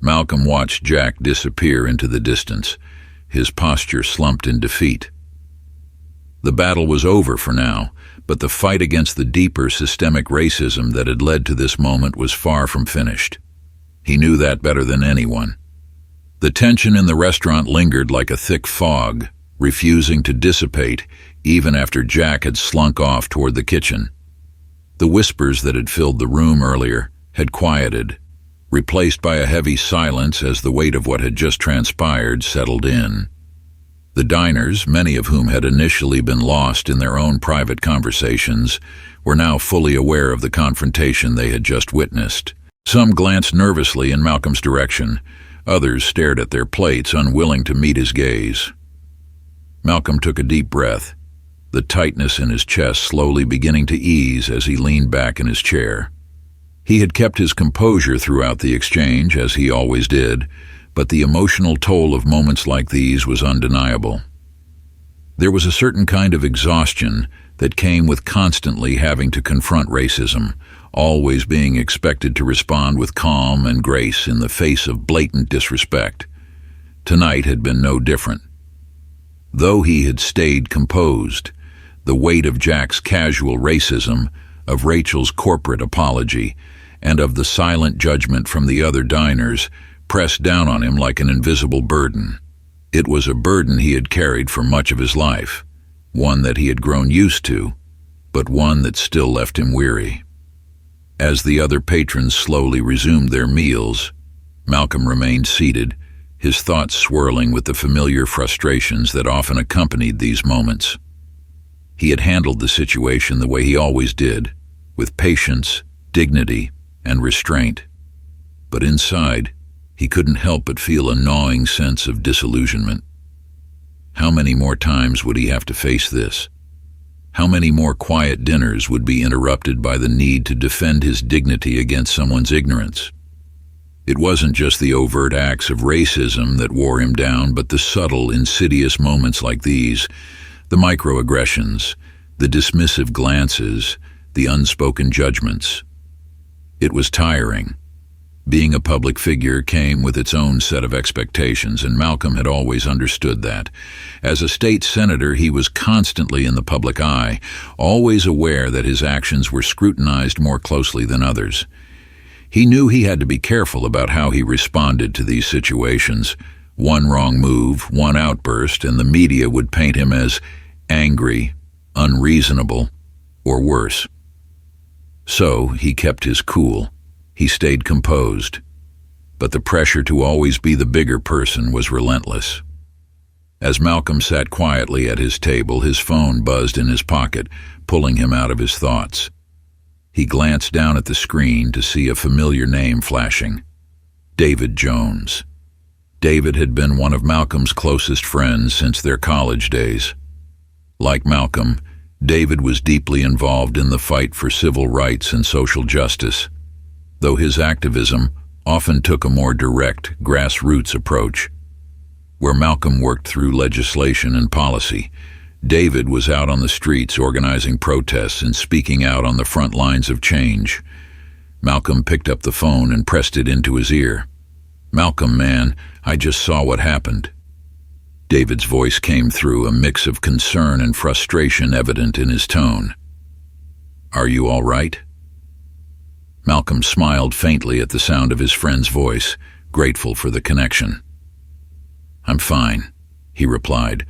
Malcolm watched Jack disappear into the distance, his posture slumped in defeat. The battle was over for now, but the fight against the deeper systemic racism that had led to this moment was far from finished. He knew that better than anyone. The tension in the restaurant lingered like a thick fog, refusing to dissipate even after Jack had slunk off toward the kitchen. The whispers that had filled the room earlier had quieted, replaced by a heavy silence as the weight of what had just transpired settled in. The diners, many of whom had initially been lost in their own private conversations, were now fully aware of the confrontation they had just witnessed. Some glanced nervously in Malcolm's direction, others stared at their plates, unwilling to meet his gaze. Malcolm took a deep breath, the tightness in his chest slowly beginning to ease as he leaned back in his chair. He had kept his composure throughout the exchange, as he always did, but the emotional toll of moments like these was undeniable. There was a certain kind of exhaustion that came with constantly having to confront racism, always being expected to respond with calm and grace in the face of blatant disrespect. Tonight had been no different. Though he had stayed composed, the weight of Jack's casual racism, of Rachel's corporate apology, and of the silent judgment from the other diners pressed down on him like an invisible burden. It was a burden he had carried for much of his life, one that he had grown used to, but one that still left him weary. As the other patrons slowly resumed their meals, Malcolm remained seated, his thoughts swirling with the familiar frustrations that often accompanied these moments. He had handled the situation the way he always did, with patience, dignity, and restraint. But inside, he couldn't help but feel a gnawing sense of disillusionment. How many more times would he have to face this? How many more quiet dinners would be interrupted by the need to defend his dignity against someone's ignorance? It wasn't just the overt acts of racism that wore him down, but the subtle, insidious moments like these, the microaggressions, the dismissive glances, the unspoken judgments. It was tiring. Being a public figure came with its own set of expectations, and Malcolm had always understood that. As a state senator, he was constantly in the public eye, always aware that his actions were scrutinized more closely than others. He knew he had to be careful about how he responded to these situations. One wrong move, one outburst, and the media would paint him as angry, unreasonable, or worse. So he kept his cool. He stayed composed. But the pressure to always be the bigger person was relentless. As Malcolm sat quietly at his table, his phone buzzed in his pocket, pulling him out of his thoughts. He glanced down at the screen to see a familiar name flashing. David Jones. David had been one of Malcolm's closest friends since their college days. Like Malcolm, David was deeply involved in the fight for civil rights and social justice, though his activism often took a more direct, grassroots approach. Where Malcolm worked through legislation and policy, David was out on the streets organizing protests and speaking out on the front lines of change. Malcolm picked up the phone and pressed it into his ear. "Malcolm, man, I just saw what happened." David's voice came through, a mix of concern and frustration evident in his tone. "Are you all right?" Malcolm smiled faintly at the sound of his friend's voice, grateful for the connection. "I'm fine," he replied,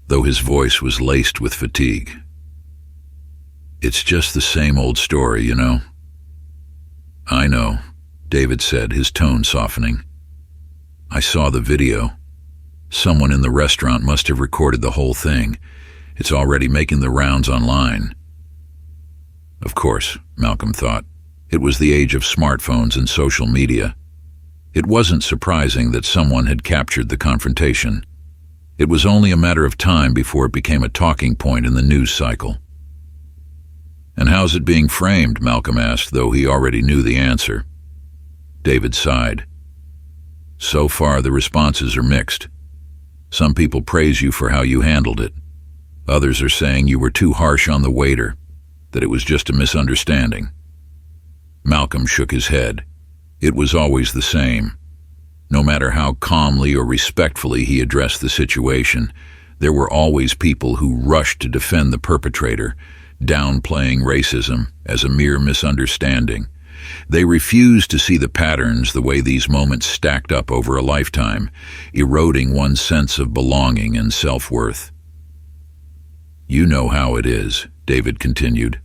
though his voice was laced with fatigue. "It's just the same old story, you know." "I know," David said, his tone softening. "I saw the video. Someone in the restaurant must have recorded the whole thing. It's already making the rounds online." Of course, Malcolm thought. It was the age of smartphones and social media. It wasn't surprising that someone had captured the confrontation. It was only a matter of time before it became a talking point in the news cycle. "And how's it being framed?" Malcolm asked, though he already knew the answer. David sighed. "So far, the responses are mixed. Some people praise you for how you handled it. Others are saying you were too harsh on the waiter, that it was just a misunderstanding." Malcolm shook his head. It was always the same. No matter how calmly or respectfully he addressed the situation, there were always people who rushed to defend the perpetrator, downplaying racism as a mere misunderstanding. They refused to see the patterns, the way these moments stacked up over a lifetime, eroding one's sense of belonging and self-worth. "You know how it is," David continued.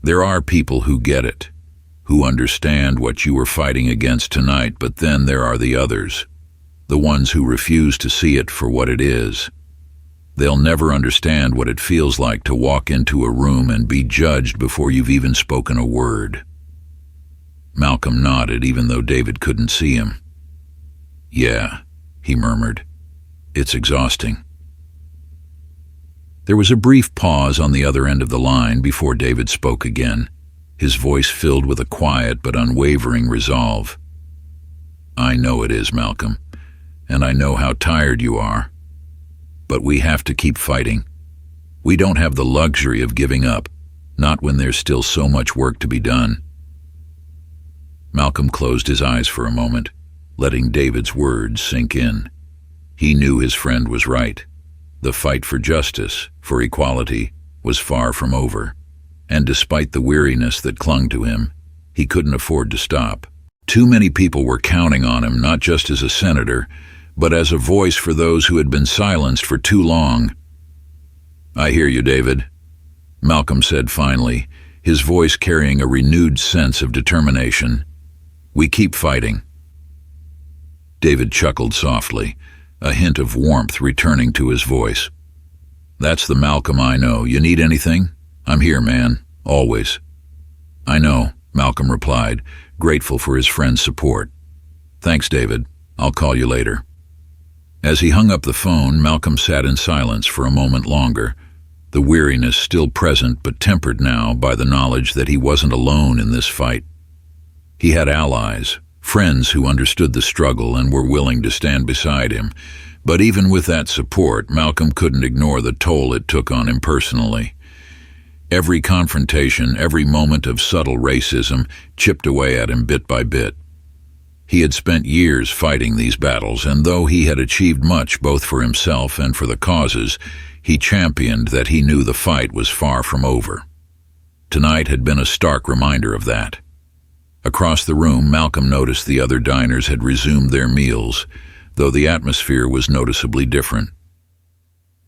"There are people who get it, who understand what you were fighting against tonight, but then there are the others, the ones who refuse to see it for what it is. They'll never understand what it feels like to walk into a room and be judged before you've even spoken a word." Malcolm nodded, even though David couldn't see him. "Yeah," he murmured. "It's exhausting." There was a brief pause on the other end of the line before David spoke again, his voice filled with a quiet but unwavering resolve. "I know it is, Malcolm, and I know how tired you are. But we have to keep fighting. We don't have the luxury of giving up, not when there's still so much work to be done." Malcolm closed his eyes for a moment, letting David's words sink in. He knew his friend was right. The fight for justice, for equality, was far from over, and despite the weariness that clung to him, he couldn't afford to stop. Too many people were counting on him, not just as a senator, but as a voice for those who had been silenced for too long. "I hear you, David," Malcolm said finally, his voice carrying a renewed sense of determination. "We keep fighting." David chuckled softly, a hint of warmth returning to his voice. "That's the Malcolm I know. You need anything? I'm here, man. Always." "I know," Malcolm replied, grateful for his friend's support. "Thanks, David. I'll call you later." As he hung up the phone, Malcolm sat in silence for a moment longer, the weariness still present but tempered now by the knowledge that he wasn't alone in this fight. He had allies, friends who understood the struggle and were willing to stand beside him, but even with that support, Malcolm couldn't ignore the toll it took on him personally. Every confrontation, every moment of subtle racism chipped away at him bit by bit. He had spent years fighting these battles, and though he had achieved much both for himself and for the causes, he championed that he knew the fight was far from over. Tonight had been a stark reminder of that. Across the room, Malcolm noticed the other diners had resumed their meals, though the atmosphere was noticeably different.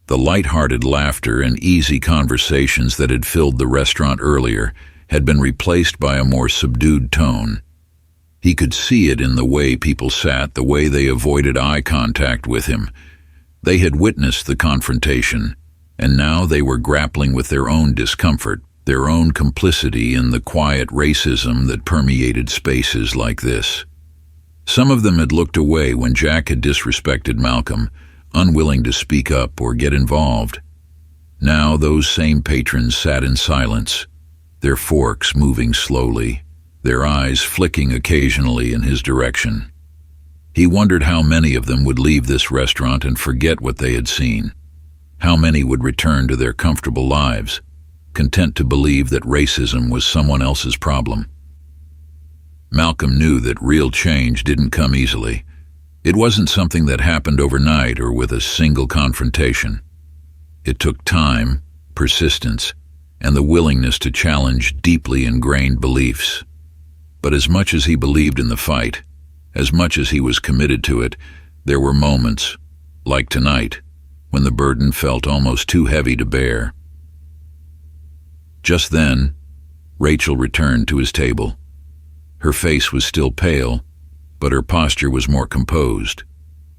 The light-hearted laughter and easy conversations that had filled the restaurant earlier had been replaced by a more subdued tone. He could see it in the way people sat, the way they avoided eye contact with him. They had witnessed the confrontation, and now they were grappling with their own discomfort, their own complicity in the quiet racism that permeated spaces like this. Some of them had looked away when Jack had disrespected Malcolm, unwilling to speak up or get involved. Now those same patrons sat in silence, their forks moving slowly, their eyes flicking occasionally in his direction. He wondered how many of them would leave this restaurant and forget what they had seen. How many would return to their comfortable lives, content to believe that racism was someone else's problem. Malcolm knew that real change didn't come easily. It wasn't something that happened overnight or with a single confrontation. It took time, persistence, and the willingness to challenge deeply ingrained beliefs. But as much as he believed in the fight, as much as he was committed to it, there were moments, like tonight, when the burden felt almost too heavy to bear. Just then, Rachel returned to his table. Her face was still pale, but her posture was more composed.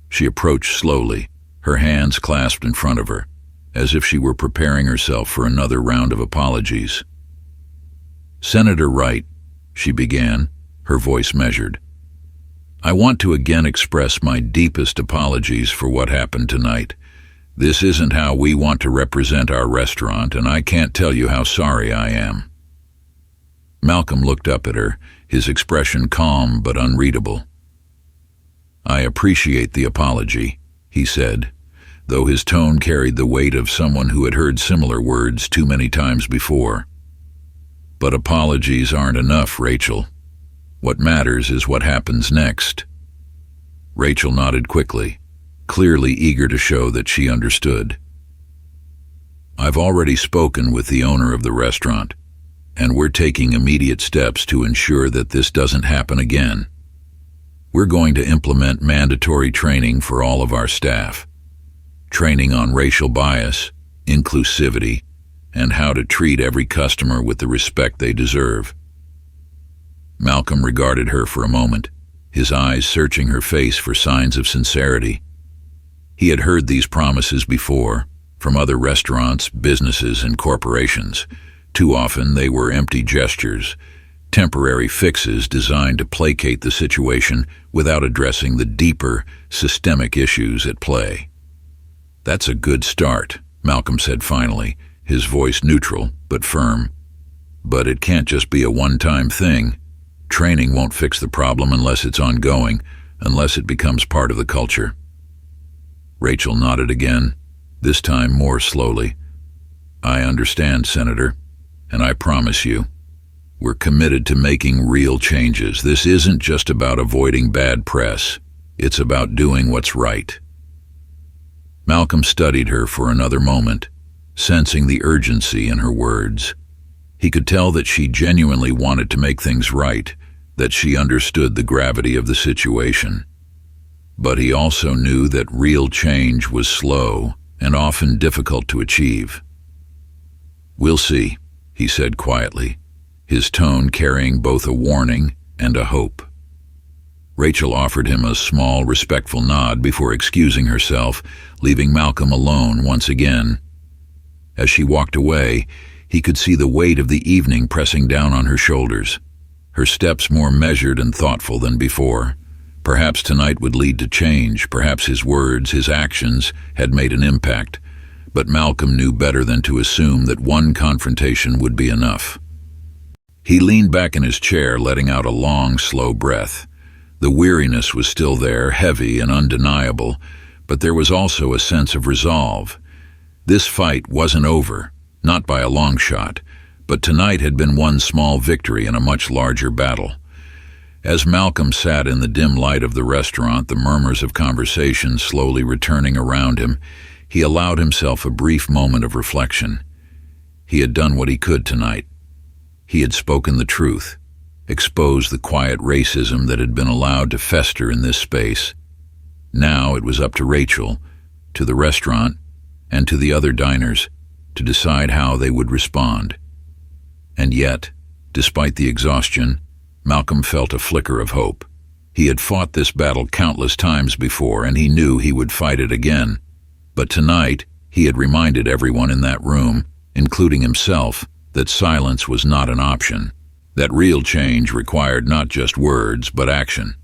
She approached slowly, her hands clasped in front of her, as if she were preparing herself for another round of apologies. "Senator Wright," she began, her voice measured, "I want to again express my deepest apologies for what happened tonight. This isn't how we want to represent our restaurant, and I can't tell you how sorry I am." Malcolm looked up at her, his expression calm but unreadable. "I appreciate the apology," he said, though his tone carried the weight of someone who had heard similar words too many times before. "But apologies aren't enough, Rachel. What matters is what happens next." Rachel nodded quickly, clearly eager to show that she understood. "I've already spoken with the owner of the restaurant, and we're taking immediate steps to ensure that this doesn't happen again. We're going to implement mandatory training for all of our staff. Training on racial bias, inclusivity, and how to treat every customer with the respect they deserve." Malcolm regarded her for a moment, his eyes searching her face for signs of sincerity. He had heard these promises before, from other restaurants, businesses, and corporations. Too often they were empty gestures, temporary fixes designed to placate the situation without addressing the deeper, systemic issues at play. "That's a good start," Malcolm said finally, his voice neutral but firm. "But it can't just be a one-time thing. Training won't fix the problem unless it's ongoing, unless it becomes part of the culture." Rachel nodded again, this time more slowly. "I understand, Senator, and I promise you, we're committed to making real changes. This isn't just about avoiding bad press. It's about doing what's right." Malcolm studied her for another moment, sensing the urgency in her words. He could tell that she genuinely wanted to make things right, that she understood the gravity of the situation. But he also knew that real change was slow and often difficult to achieve. "We'll see," he said quietly, his tone carrying both a warning and a hope. Rachel offered him a small, respectful nod before excusing herself, leaving Malcolm alone once again. As she walked away, he could see the weight of the evening pressing down on her shoulders, her steps more measured and thoughtful than before. Perhaps tonight would lead to change, perhaps his words, his actions had made an impact, but Malcolm knew better than to assume that one confrontation would be enough. He leaned back in his chair, letting out a long, slow breath. The weariness was still there, heavy and undeniable, but there was also a sense of resolve. This fight wasn't over, not by a long shot, but tonight had been one small victory in a much larger battle. As Malcolm sat in the dim light of the restaurant, the murmurs of conversation slowly returning around him, he allowed himself a brief moment of reflection. He had done what he could tonight. He had spoken the truth, exposed the quiet racism that had been allowed to fester in this space. Now it was up to Rachel, to the restaurant, and to the other diners to decide how they would respond. And yet, despite the exhaustion, Malcolm felt a flicker of hope. He had fought this battle countless times before, and he knew he would fight it again. But tonight, he had reminded everyone in that room, including himself, that silence was not an option, that real change required not just words, but action.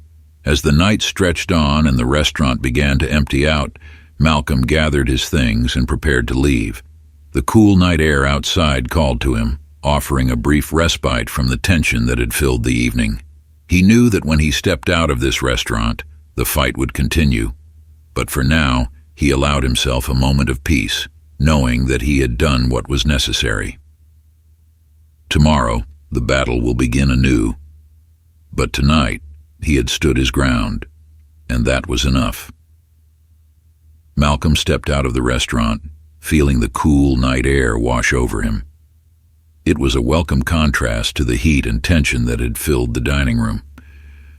As the night stretched on and the restaurant began to empty out, Malcolm gathered his things and prepared to leave. The cool night air outside called to him, offering a brief respite from the tension that had filled the evening. He knew that when he stepped out of this restaurant, the fight would continue. But for now, he allowed himself a moment of peace, knowing that he had done what was necessary. Tomorrow, the battle will begin anew. But tonight, he had stood his ground, and that was enough. Malcolm stepped out of the restaurant, feeling the cool night air wash over him. It was a welcome contrast to the heat and tension that had filled the dining room.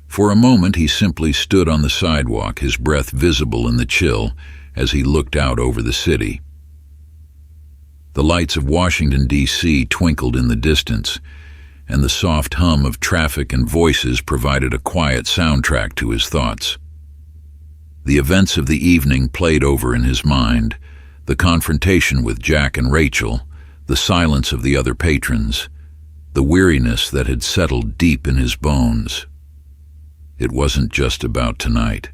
For a moment, he simply stood on the sidewalk, his breath visible in the chill as he looked out over the city. The lights of Washington, D.C. twinkled in the distance, and the soft hum of traffic and voices provided a quiet soundtrack to his thoughts. The events of the evening played over in his mind, the confrontation with Jack and Rachel, the silence of the other patrons, the weariness that had settled deep in his bones. It wasn't just about tonight.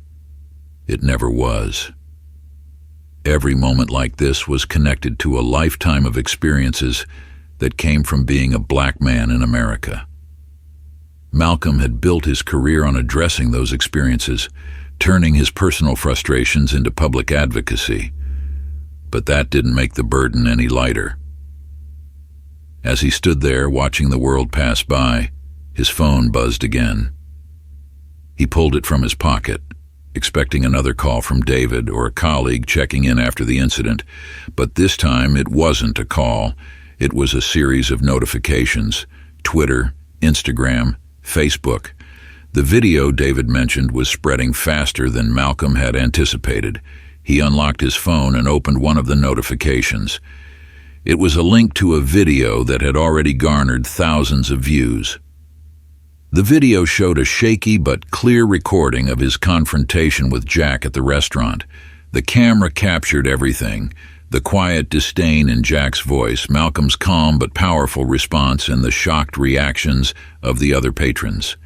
It never was. Every moment like this was connected to a lifetime of experiences that came from being a black man in America. Malcolm had built his career on addressing those experiences, turning his personal frustrations into public advocacy. But that didn't make the burden any lighter. As he stood there watching the world pass by, his phone buzzed again. He pulled it from his pocket, expecting another call from David or a colleague checking in after the incident, but this time it wasn't a call. It was a series of notifications: Twitter, Instagram, Facebook. The video David mentioned was spreading faster than Malcolm had anticipated. He unlocked his phone and opened one of the notifications. It was a link to a video that had already garnered thousands of views. The video showed a shaky but clear recording of his confrontation with Jack at the restaurant. The camera captured everything: the quiet disdain in Jack's voice, Malcolm's calm but powerful response, and the shocked reactions of the other patrons.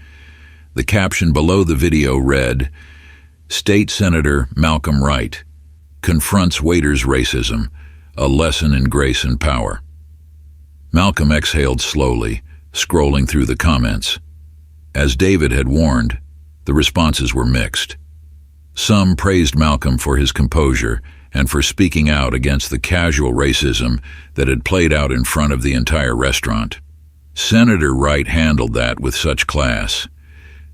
The caption below the video read, "State Senator Malcolm Wright confronts waiters' racism, a lesson in grace and power." Malcolm exhaled slowly, scrolling through the comments. As David had warned, the responses were mixed. Some praised Malcolm for his composure and for speaking out against the casual racism that had played out in front of the entire restaurant. Senator Wright handled that with such class.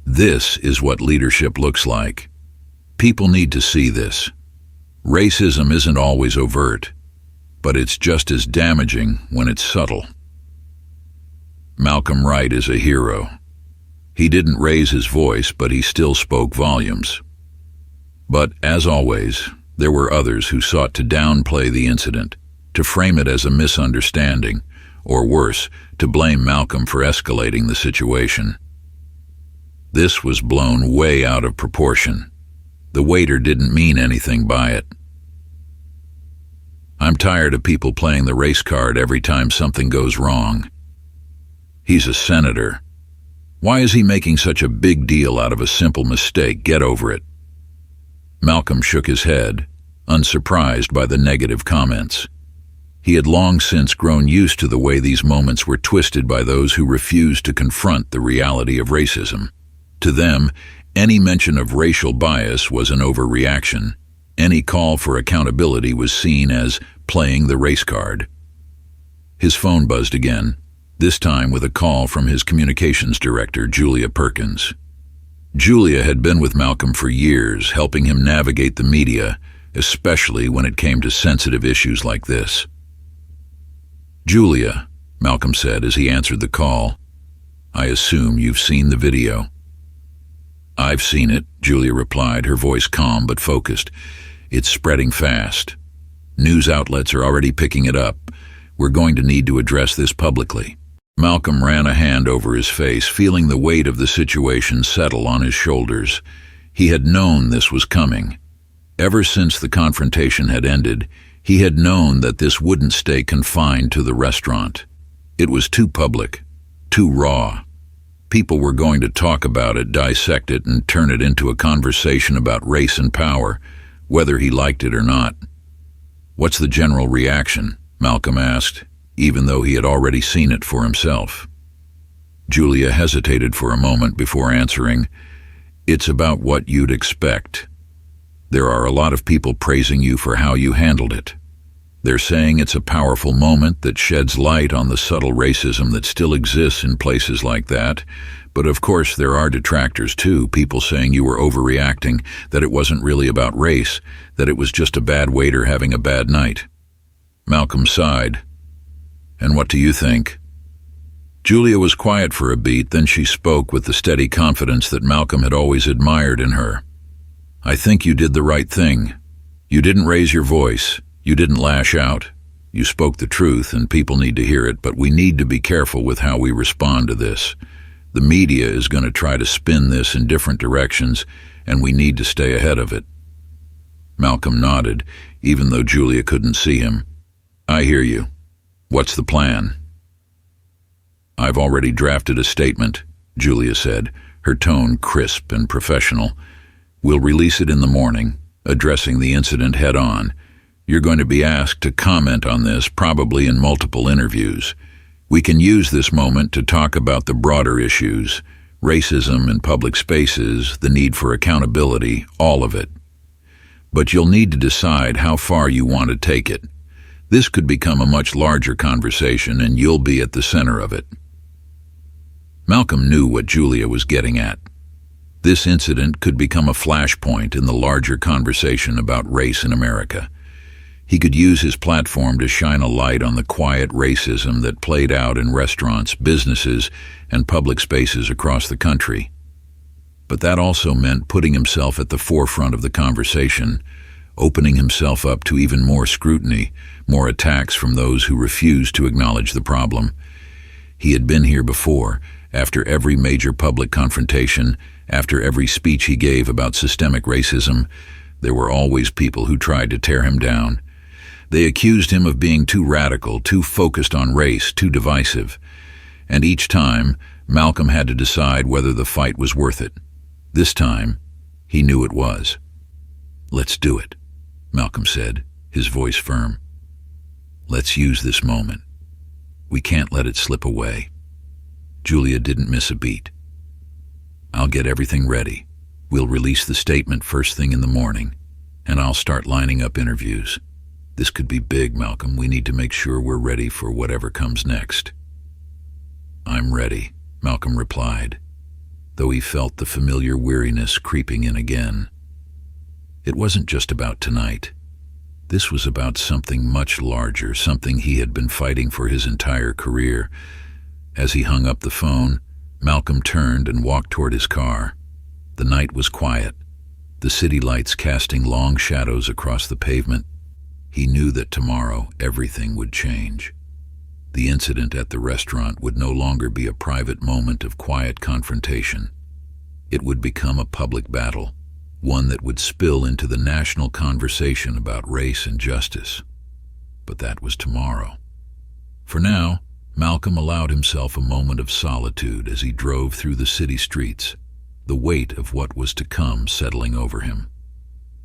This is what leadership looks like. People need to see this. Racism isn't always overt, but it's just as damaging when it's subtle. Malcolm Wright is a hero. He didn't raise his voice, but he still spoke volumes. But, as always, there were others who sought to downplay the incident, to frame it as a misunderstanding, or worse, to blame Malcolm for escalating the situation. This was blown way out of proportion. The waiter didn't mean anything by it. "I'm tired of people playing the race card every time something goes wrong. He's a senator. Why is he making such a big deal out of a simple mistake? Get over it." Malcolm shook his head, unsurprised by the negative comments. He had long since grown used to the way these moments were twisted by those who refused to confront the reality of racism. To them, any mention of racial bias was an overreaction. Any call for accountability was seen as playing the race card. His phone buzzed again, this time with a call from his communications director, Julia Perkins. Julia had been with Malcolm for years, helping him navigate the media, especially when it came to sensitive issues like this. "Julia," Malcolm said as he answered the call, "I assume you've seen the video." "I've seen it," Julia replied, her voice calm but focused. "It's spreading fast. News outlets are already picking it up. We're going to need to address this publicly." Malcolm ran a hand over his face, feeling the weight of the situation settle on his shoulders. He had known this was coming. Ever since the confrontation had ended, he had known that this wouldn't stay confined to the restaurant. It was too public, too raw. People were going to talk about it, dissect it, and turn it into a conversation about race and power, whether he liked it or not. "What's the general reaction?" Malcolm asked, even though he had already seen it for himself. Julia hesitated for a moment before answering, "It's about what you'd expect. There are a lot of people praising you for how you handled it. They're saying it's a powerful moment that sheds light on the subtle racism that still exists in places like that. But of course there are detractors too, people saying you were overreacting, that it wasn't really about race, that it was just a bad waiter having a bad night." Malcolm sighed. "And what do you think?" Julia was quiet for a beat, then she spoke with the steady confidence that Malcolm had always admired in her. "I think you did the right thing. You didn't raise your voice. You didn't lash out. You spoke the truth, and people need to hear it, but we need to be careful with how we respond to this. The media is going to try to spin this in different directions, and we need to stay ahead of it." Malcolm nodded, even though Julia couldn't see him. "I hear you. What's the plan?" "I've already drafted a statement," Julia said, her tone crisp and professional. "We'll release it in the morning, addressing the incident head-on. You're going to be asked to comment on this, probably in multiple interviews. We can use this moment to talk about the broader issues, racism in public spaces, the need for accountability, all of it. But you'll need to decide how far you want to take it. This could become a much larger conversation, and you'll be at the center of it." Malcolm knew what Julia was getting at. This incident could become a flashpoint in the larger conversation about race in America. He could use his platform to shine a light on the quiet racism that played out in restaurants, businesses, and public spaces across the country. But that also meant putting himself at the forefront of the conversation, opening himself up to even more scrutiny, more attacks from those who refused to acknowledge the problem. He had been here before, after every major public confrontation, after every speech he gave about systemic racism. There were always people who tried to tear him down. They accused him of being too radical, too focused on race, too divisive. And each time, Malcolm had to decide whether the fight was worth it. This time, he knew it was. "Let's do it," Malcolm said, his voice firm. "Let's use this moment. We can't let it slip away." Julia didn't miss a beat. "I'll get everything ready. We'll release the statement first thing in the morning, and I'll start lining up interviews. This could be big, Malcolm. We need to make sure we're ready for whatever comes next." "I'm ready," Malcolm replied, though he felt the familiar weariness creeping in again. It wasn't just about tonight. This was about something much larger, something he had been fighting for his entire career. As he hung up the phone, Malcolm turned and walked toward his car. The night was quiet, the city lights casting long shadows across the pavement. He knew that tomorrow everything would change. The incident at the restaurant would no longer be a private moment of quiet confrontation. It would become a public battle, one that would spill into the national conversation about race and justice. But that was tomorrow. For now, Malcolm allowed himself a moment of solitude as he drove through the city streets, the weight of what was to come settling over him.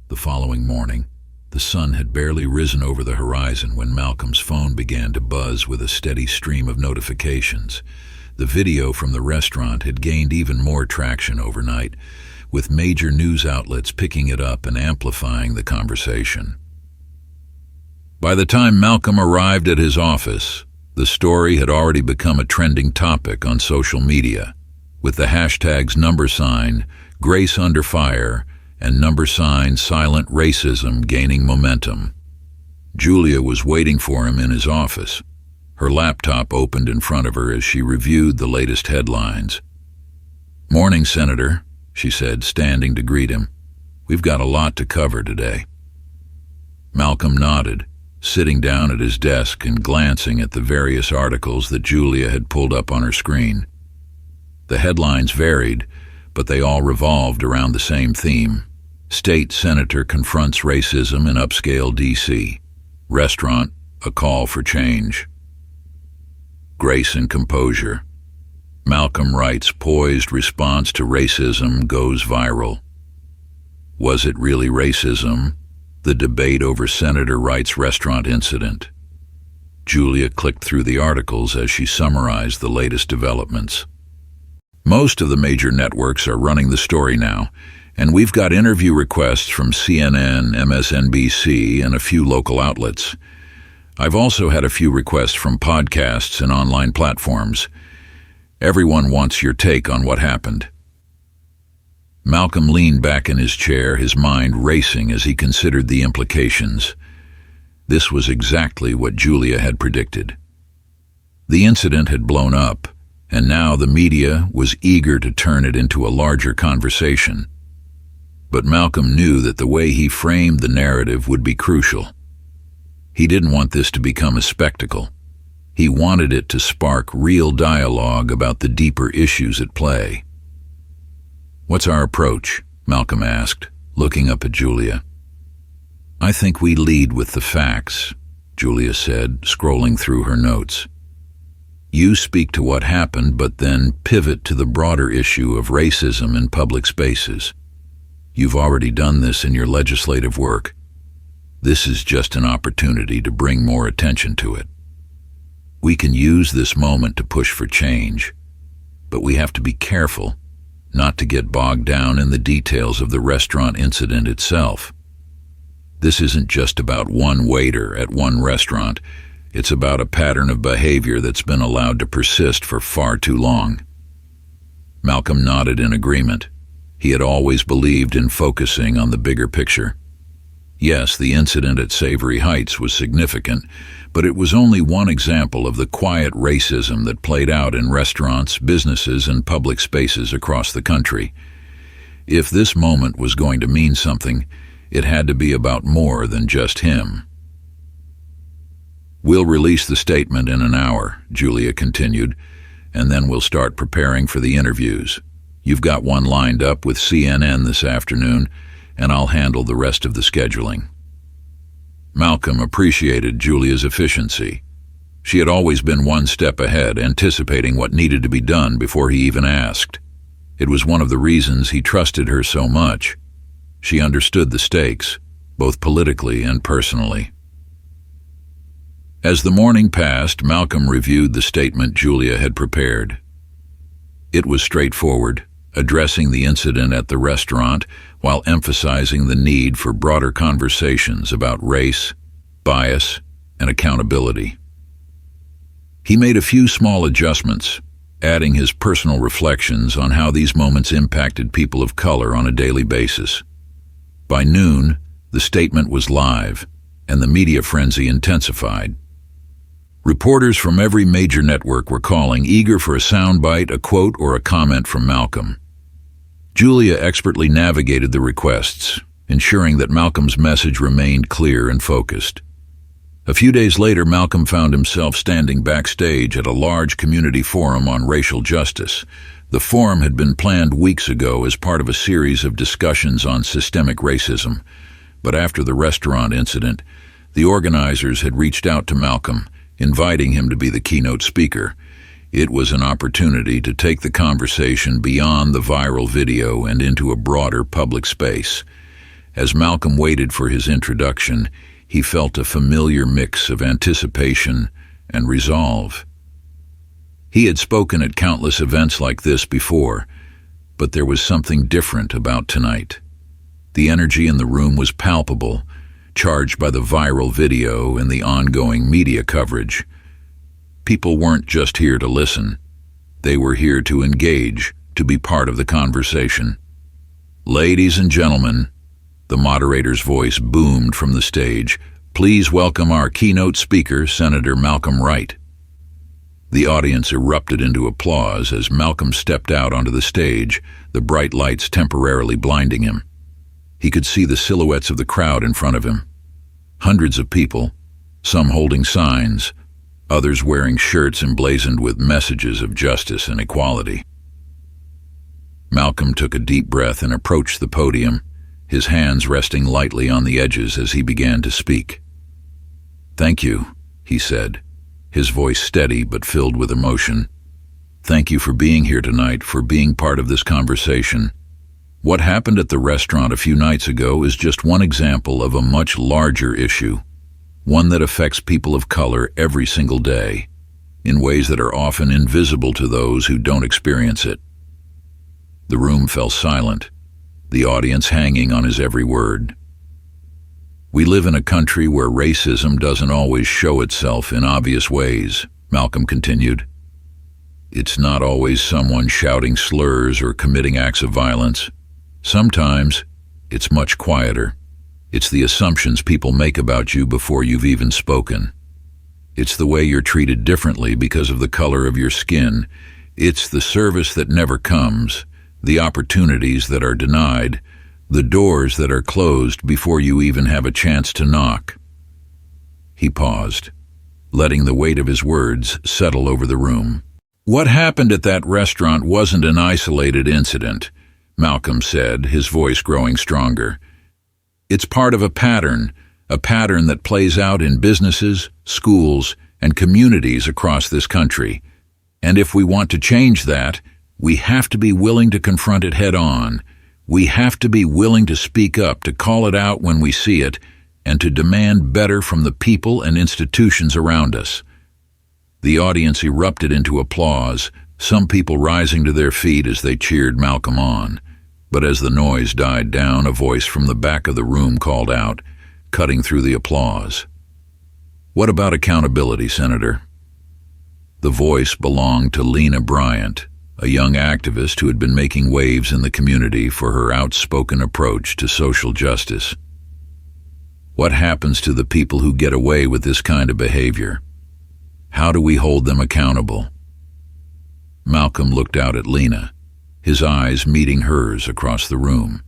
The following morning, the sun had barely risen over the horizon when Malcolm's phone began to buzz with a steady stream of notifications. The video from the restaurant had gained even more traction overnight, with major news outlets picking it up and amplifying the conversation. By the time Malcolm arrived at his office, The story had already become a trending topic on social media, with the hashtags #Grace Under Fire and #Silent Racism gaining momentum. Julia was waiting for him in his office. Her laptop opened in front of her as she reviewed the latest headlines. "Morning, Senator," she said, standing to greet him. "We've got a lot to cover today." Malcolm nodded, sitting down at his desk and glancing at the various articles that Julia had pulled up on her screen. The headlines varied, but they all revolved around the same theme. State Senator confronts racism in upscale D.C. Restaurant, a call for change. Grace and composure. Malcolm Wright's poised response to racism goes viral. Was it really racism? The debate over Senator Wright's restaurant incident. Julia clicked through the articles as she summarized the latest developments. Most of the major networks are running the story now, and we've got interview requests from CNN, MSNBC, and a few local outlets. I've also had a few requests from podcasts and online platforms. Everyone wants your take on what happened. Malcolm leaned back in his chair, his mind racing as he considered the implications. This was exactly what Julia had predicted. The incident had blown up, and now the media was eager to turn it into a larger conversation. But Malcolm knew that the way he framed the narrative would be crucial. He didn't want this to become a spectacle. He wanted it to spark real dialogue about the deeper issues at play. "What's our approach?" Malcolm asked, looking up at Julia. "I think we lead with the facts," Julia said, scrolling through her notes. "You speak to what happened, but then pivot to the broader issue of racism in public spaces. You've already done this in your legislative work. This is just an opportunity to bring more attention to it. We can use this moment to push for change, but we have to be careful not to get bogged down in the details of the restaurant incident itself. This isn't just about one waiter at one restaurant. It's about a pattern of behavior that's been allowed to persist for far too long." Malcolm nodded in agreement. He had always believed in focusing on the bigger picture. Yes, the incident at Savory Heights was significant, but it was only one example of the quiet racism that played out in restaurants, businesses, and public spaces across the country. If this moment was going to mean something, it had to be about more than just him. "We'll release the statement in an hour," Julia continued, "and then we'll start preparing for the interviews. You've got one lined up with CNN this afternoon, and I'll handle the rest of the scheduling." Malcolm appreciated Julia's efficiency. She had always been one step ahead, anticipating what needed to be done before he even asked. It was one of the reasons he trusted her so much. She understood the stakes, both politically and personally. As the morning passed, Malcolm reviewed the statement Julia had prepared. It was straightforward, addressing the incident at the restaurant while emphasizing the need for broader conversations about race, bias, and accountability. He made a few small adjustments, adding his personal reflections on how these moments impacted people of color on a daily basis. By noon, the statement was live, and the media frenzy intensified. Reporters from every major network were calling, eager for a soundbite, a quote, or a comment from Malcolm. Julia expertly navigated the requests, ensuring that Malcolm's message remained clear and focused. A few days later, Malcolm found himself standing backstage at a large community forum on racial justice. The forum had been planned weeks ago as part of a series of discussions on systemic racism, but after the restaurant incident, the organizers had reached out to Malcolm, inviting him to be the keynote speaker. It was an opportunity to take the conversation beyond the viral video and into a broader public space. As Malcolm waited for his introduction, he felt a familiar mix of anticipation and resolve. He had spoken at countless events like this before, but there was something different about tonight. The energy in the room was palpable, charged by the viral video and the ongoing media coverage. People weren't just here to listen. They were here to engage, to be part of the conversation. "Ladies and gentlemen," the moderator's voice boomed from the stage, "please welcome our keynote speaker, Senator Malcolm Wright." The audience erupted into applause as Malcolm stepped out onto the stage, the bright lights temporarily blinding him. He could see the silhouettes of the crowd in front of him. Hundreds of people, some holding signs, others wearing shirts emblazoned with messages of justice and equality. Malcolm took a deep breath and approached the podium, his hands resting lightly on the edges as he began to speak. "Thank you," he said, his voice steady but filled with emotion. "Thank you for being here tonight, for being part of this conversation. What happened at the restaurant a few nights ago is just one example of a much larger issue, one that affects people of color every single day, in ways that are often invisible to those who don't experience it." The room fell silent, the audience hanging on his every word. "We live in a country where racism doesn't always show itself in obvious ways," Malcolm continued. "It's not always someone shouting slurs or committing acts of violence. Sometimes it's much quieter. It's the assumptions people make about you before you've even spoken. It's the way you're treated differently because of the color of your skin. It's the service that never comes, the opportunities that are denied, the doors that are closed before you even have a chance to knock." He paused, letting the weight of his words settle over the room. "What happened at that restaurant wasn't an isolated incident," Malcolm said, his voice growing stronger. "It's part of a pattern that plays out in businesses, schools, and communities across this country. And if we want to change that, we have to be willing to confront it head on. We have to be willing to speak up, to call it out when we see it, and to demand better from the people and institutions around us." The audience erupted into applause, some people rising to their feet as they cheered Malcolm on. But as the noise died down, a voice from the back of the room called out, cutting through the applause. "What about accountability, Senator?" The voice belonged to Lena Bryant, a young activist who had been making waves in the community for her outspoken approach to social justice. "What happens to the people who get away with this kind of behavior? How do we hold them accountable?" Malcolm looked out at Lena, his eyes meeting hers across the room.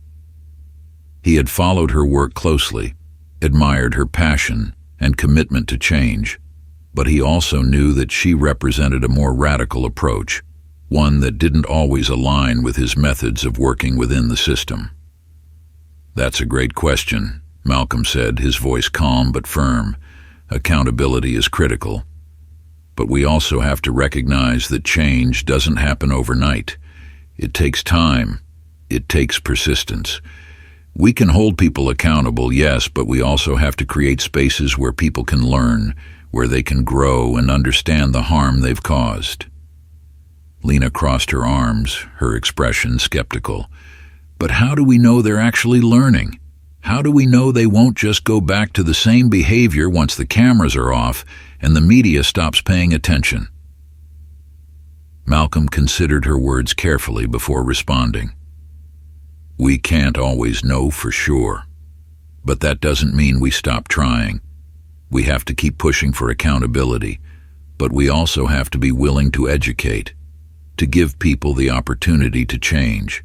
He had followed her work closely, admired her passion and commitment to change, but he also knew that she represented a more radical approach, one that didn't always align with his methods of working within the system. "That's a great question," Malcolm said, his voice calm but firm. "Accountability is critical. But we also have to recognize that change doesn't happen overnight. It takes time. It takes persistence. We can hold people accountable, yes, but we also have to create spaces where people can learn, where they can grow and understand the harm they've caused." Lena crossed her arms, her expression skeptical. "But how do we know they're actually learning? How do we know they won't just go back to the same behavior once the cameras are off and the media stops paying attention?" Malcolm considered her words carefully before responding. "We can't always know for sure, but that doesn't mean we stop trying. We have to keep pushing for accountability, but we also have to be willing to educate, to give people the opportunity to change.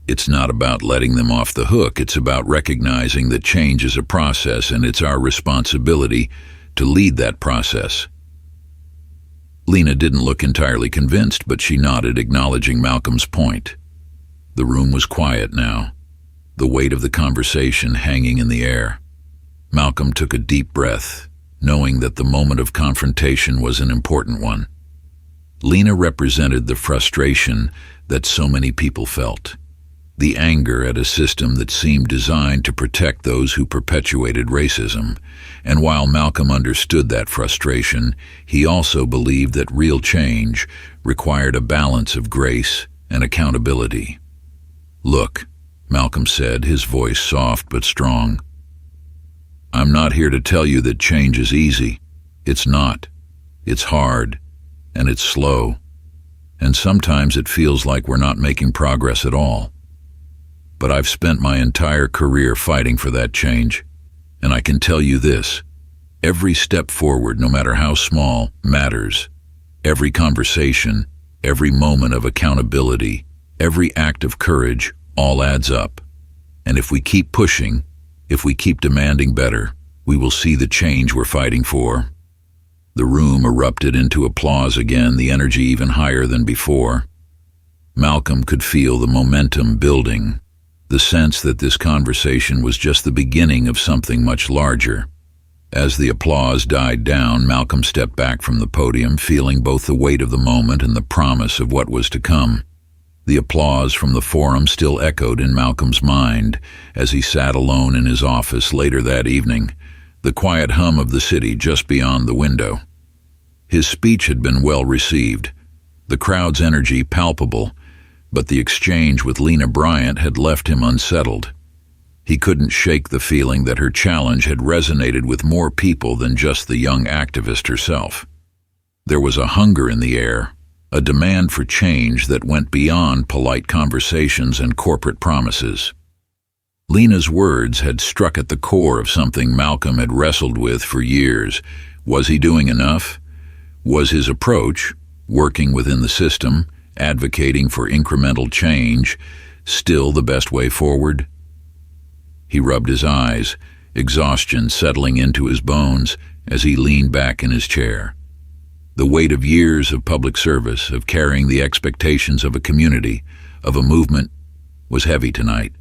It's not about letting them off the hook, it's about recognizing that change is a process and it's our responsibility to lead that process." Lena didn't look entirely convinced, but she nodded, acknowledging Malcolm's point. The room was quiet now, the weight of the conversation hanging in the air. Malcolm took a deep breath, knowing that the moment of confrontation was an important one. Lena represented the frustration that so many people felt, the anger at a system that seemed designed to protect those who perpetuated racism. And while Malcolm understood that frustration, he also believed that real change required a balance of grace and accountability. "Look," Malcolm said, his voice soft but strong, "I'm not here to tell you that change is easy. It's not. It's hard, and it's slow, and sometimes it feels like we're not making progress at all. But I've spent my entire career fighting for that change, and I can tell you this: every step forward, no matter how small, matters. Every conversation, every moment of accountability, every act of courage, all adds up. And if we keep pushing, if we keep demanding better, we will see the change we're fighting for. The room erupted into applause again, the energy even higher than before. Malcolm could feel the momentum building, the sense that this conversation was just the beginning of something much larger. As the applause died down, Malcolm stepped back from the podium, feeling both the weight of the moment and the promise of what was to come. The applause from the forum still echoed in Malcolm's mind as he sat alone in his office later that evening, the quiet hum of the city just beyond the window. His speech had been well received, the crowd's energy palpable, but the exchange with Lena Bryant had left him unsettled. He couldn't shake the feeling that her challenge had resonated with more people than just the young activist herself. There was a hunger in the air, a demand for change that went beyond polite conversations and corporate promises. Lena's words had struck at the core of something Malcolm had wrestled with for years. Was he doing enough? Was his approach, working within the system, advocating for incremental change, still the best way forward? He rubbed his eyes, exhaustion settling into his bones as he leaned back in his chair. The weight of years of public service, of carrying the expectations of a community, of a movement, was heavy tonight.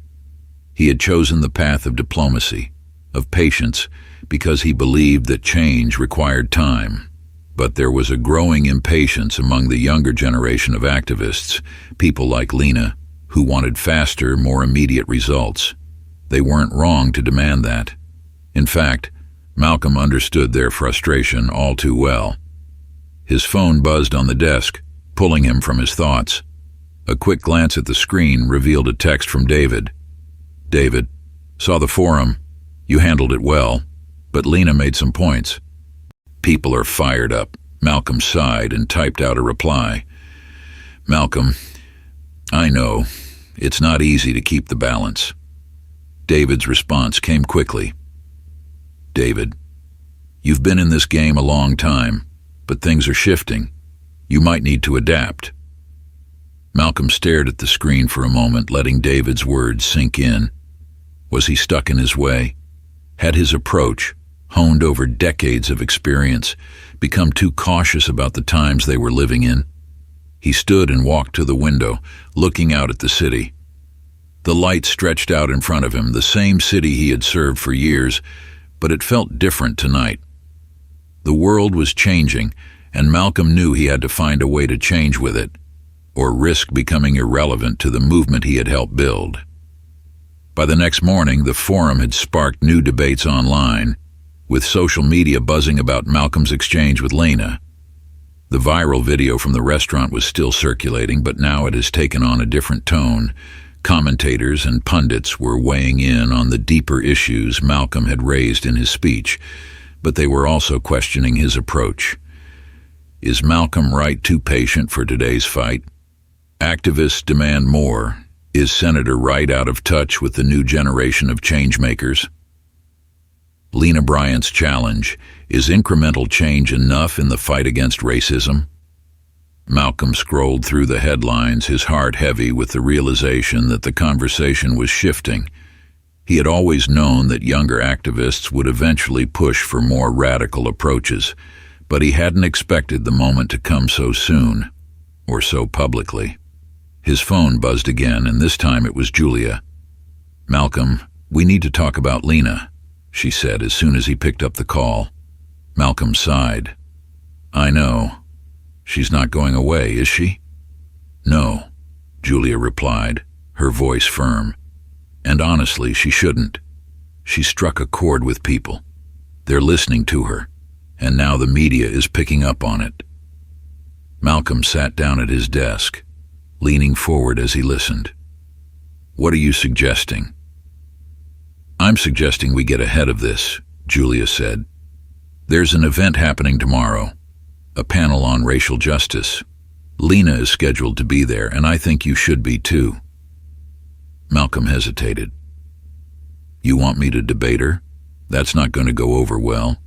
He had chosen the path of diplomacy, of patience, because he believed that change required time. But there was a growing impatience among the younger generation of activists, people like Lena, who wanted faster, more immediate results. They weren't wrong to demand that. In fact, Malcolm understood their frustration all too well. His phone buzzed on the desk, pulling him from his thoughts. A quick glance at the screen revealed a text from David. "David, saw the forum. You handled it well, but Lena made some points." "People are fired up," Malcolm sighed and typed out a reply. "Malcolm, I know. It's not easy to keep the balance." David's response came quickly. "David, you've been in this game a long time, but things are shifting. You might need to adapt." Malcolm stared at the screen for a moment, letting David's words sink in. Was he stuck in his way? Had his approach, honed over decades of experience, become too cautious about the times they were living in? He stood and walked to the window, looking out at the city. The light stretched out in front of him, the same city he had served for years, but it felt different tonight. The world was changing, and Malcolm knew he had to find a way to change with it, or risk becoming irrelevant to the movement he had helped build. By the next morning, the forum had sparked new debates online, with social media buzzing about Malcolm's exchange with Lena. The viral video from the restaurant was still circulating, but now it has taken on a different tone. Commentators and pundits were weighing in on the deeper issues Malcolm had raised in his speech, but they were also questioning his approach. Is Malcolm Wright too patient for today's fight? Activists demand more. Is Senator Wright out of touch with the new generation of changemakers? Lena Bryant's challenge: is incremental change enough in the fight against racism? Malcolm scrolled through the headlines, his heart heavy with the realization that the conversation was shifting. He had always known that younger activists would eventually push for more radical approaches, but he hadn't expected the moment to come so soon, or so publicly. His phone buzzed again, and this time it was Julia. "Malcolm, we need to talk about Lena," she said as soon as he picked up the call. Malcolm sighed. "I know. She's not going away, is she?" "No," Julia replied, her voice firm. "And honestly, she shouldn't. She struck a chord with people. They're listening to her, and now the media is picking up on it." Malcolm sat down at his desk, leaning forward as he listened. "What are you suggesting?" "I'm suggesting we get ahead of this," Julia said. "There's an event happening tomorrow, A panel on racial justice. Lena is scheduled to be there, and I think you should be too." Malcolm hesitated. "You want me to debate her? That's not going to go over well.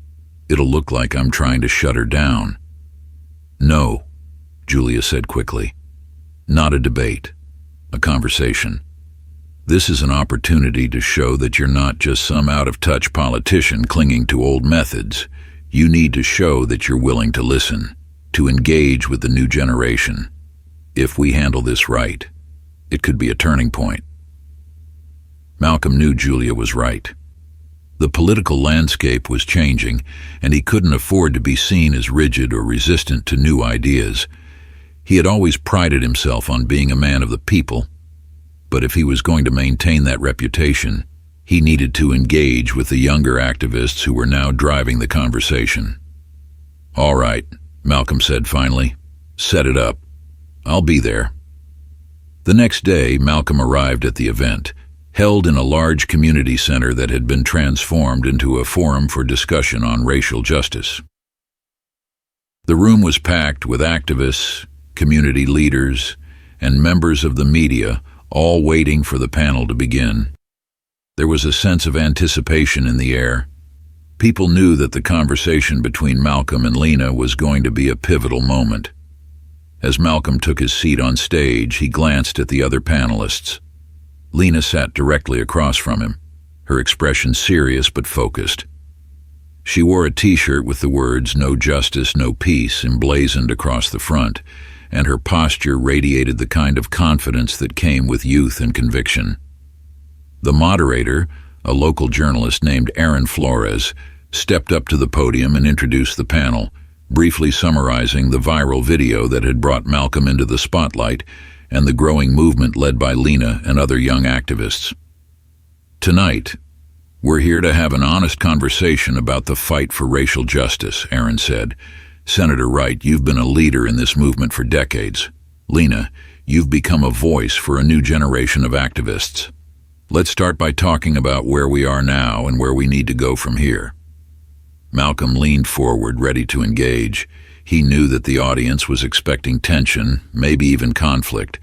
It'll look like I'm trying to shut her down." "No," Julia said quickly. "Not a debate. A conversation. This is an opportunity to show that you're not just some out-of-touch politician clinging to old methods. You need to show that you're willing to listen, to engage with the new generation. If we handle this right, it could be a turning point." Malcolm knew Julia was right. The political landscape was changing, and he couldn't afford to be seen as rigid or resistant to new ideas. He had always prided himself on being a man of the people, but if he was going to maintain that reputation, he needed to engage with the younger activists who were now driving the conversation. "All right," Malcolm said finally. "Set it up. I'll be there." The next day, Malcolm arrived at the event, held in a large community center that had been transformed into a forum for discussion on racial justice. The room was packed with activists, community leaders, and members of the media, all waiting for the panel to begin. There was a sense of anticipation in the air. People knew that the conversation between Malcolm and Lena was going to be a pivotal moment. As Malcolm took his seat on stage, he glanced at the other panelists. Lena sat directly across from him, her expression serious but focused. She wore a t-shirt with the words "No Justice, No Peace" emblazoned across the front, and her posture radiated the kind of confidence that came with youth and conviction. The moderator, a local journalist named Aaron Flores, stepped up to the podium and introduced the panel, briefly summarizing the viral video that had brought Malcolm into the spotlight and the growing movement led by Lena and other young activists. "Tonight, we're here to have an honest conversation about the fight for racial justice," Aaron said. "Senator Wright, you've been a leader in this movement for decades. Lena, you've become a voice for a new generation of activists. Let's start by talking about where we are now and where we need to go from here." Malcolm leaned forward, ready to engage. He knew that the audience was expecting tension, maybe even conflict,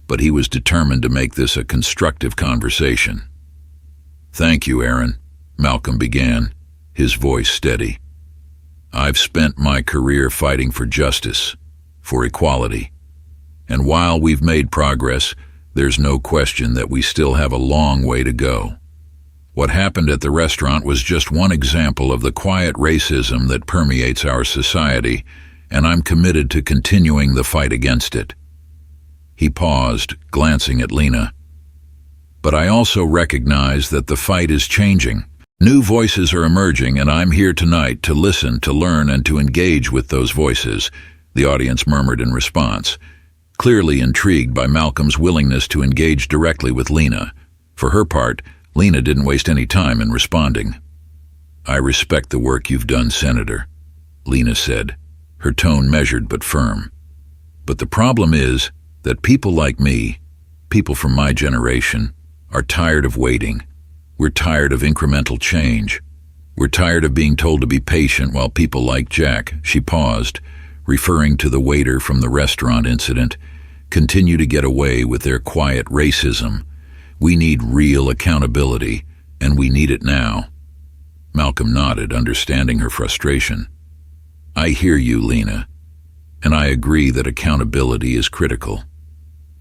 but he was determined to make this a constructive conversation. "Thank you, Aaron," Malcolm began, his voice steady. "I've spent my career fighting for justice, for equality, and while we've made progress, there's no question that we still have a long way to go. What happened at the restaurant was just one example of the quiet racism that permeates our society, and I'm committed to continuing the fight against it." He paused, glancing at Lena. "But I also recognize that the fight is changing. New voices are emerging, and I'm here tonight to listen, to learn, and to engage with those voices," the audience murmured in response, clearly intrigued by Malcolm's willingness to engage directly with Lena. For her part, Lena didn't waste any time in responding. "I respect the work you've done, Senator," Lena said, her tone measured but firm. "But the problem is that people like me, people from my generation, are tired of waiting. We're tired of incremental change. We're tired of being told to be patient while people like Jack," she paused, referring to the waiter from the restaurant incident, "continue to get away with their quiet racism. We need real accountability, and we need it now." Malcolm nodded, understanding her frustration. "I hear you, Lena, and I agree that accountability is critical.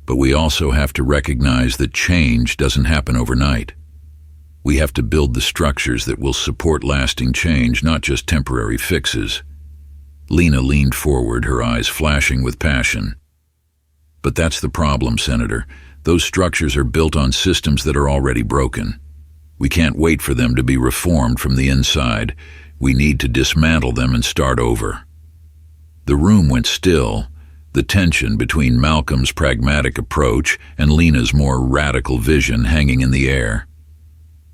But we also have to recognize that change doesn't happen overnight. We have to build the structures that will support lasting change, not just temporary fixes." Lena leaned forward, her eyes flashing with passion. "But that's the problem, Senator. Those structures are built on systems that are already broken. We can't wait for them to be reformed from the inside. We need to dismantle them and start over." The room went still, the tension between Malcolm's pragmatic approach and Lena's more radical vision hanging in the air.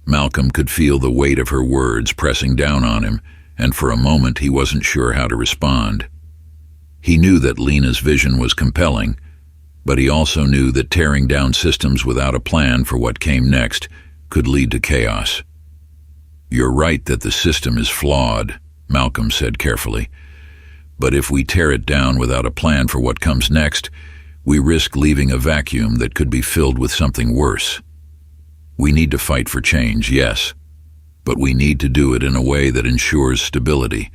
Malcolm could feel the weight of her words pressing down on him, and for a moment he wasn't sure how to respond. He knew that Lena's vision was compelling, but he also knew that tearing down systems without a plan for what came next could lead to chaos. "You're right that the system is flawed," Malcolm said carefully, But if we tear it down without a plan for what comes next, we risk leaving a vacuum that could be filled with something worse. We need to fight for change, yes, but we need to do it in a way that ensures stability,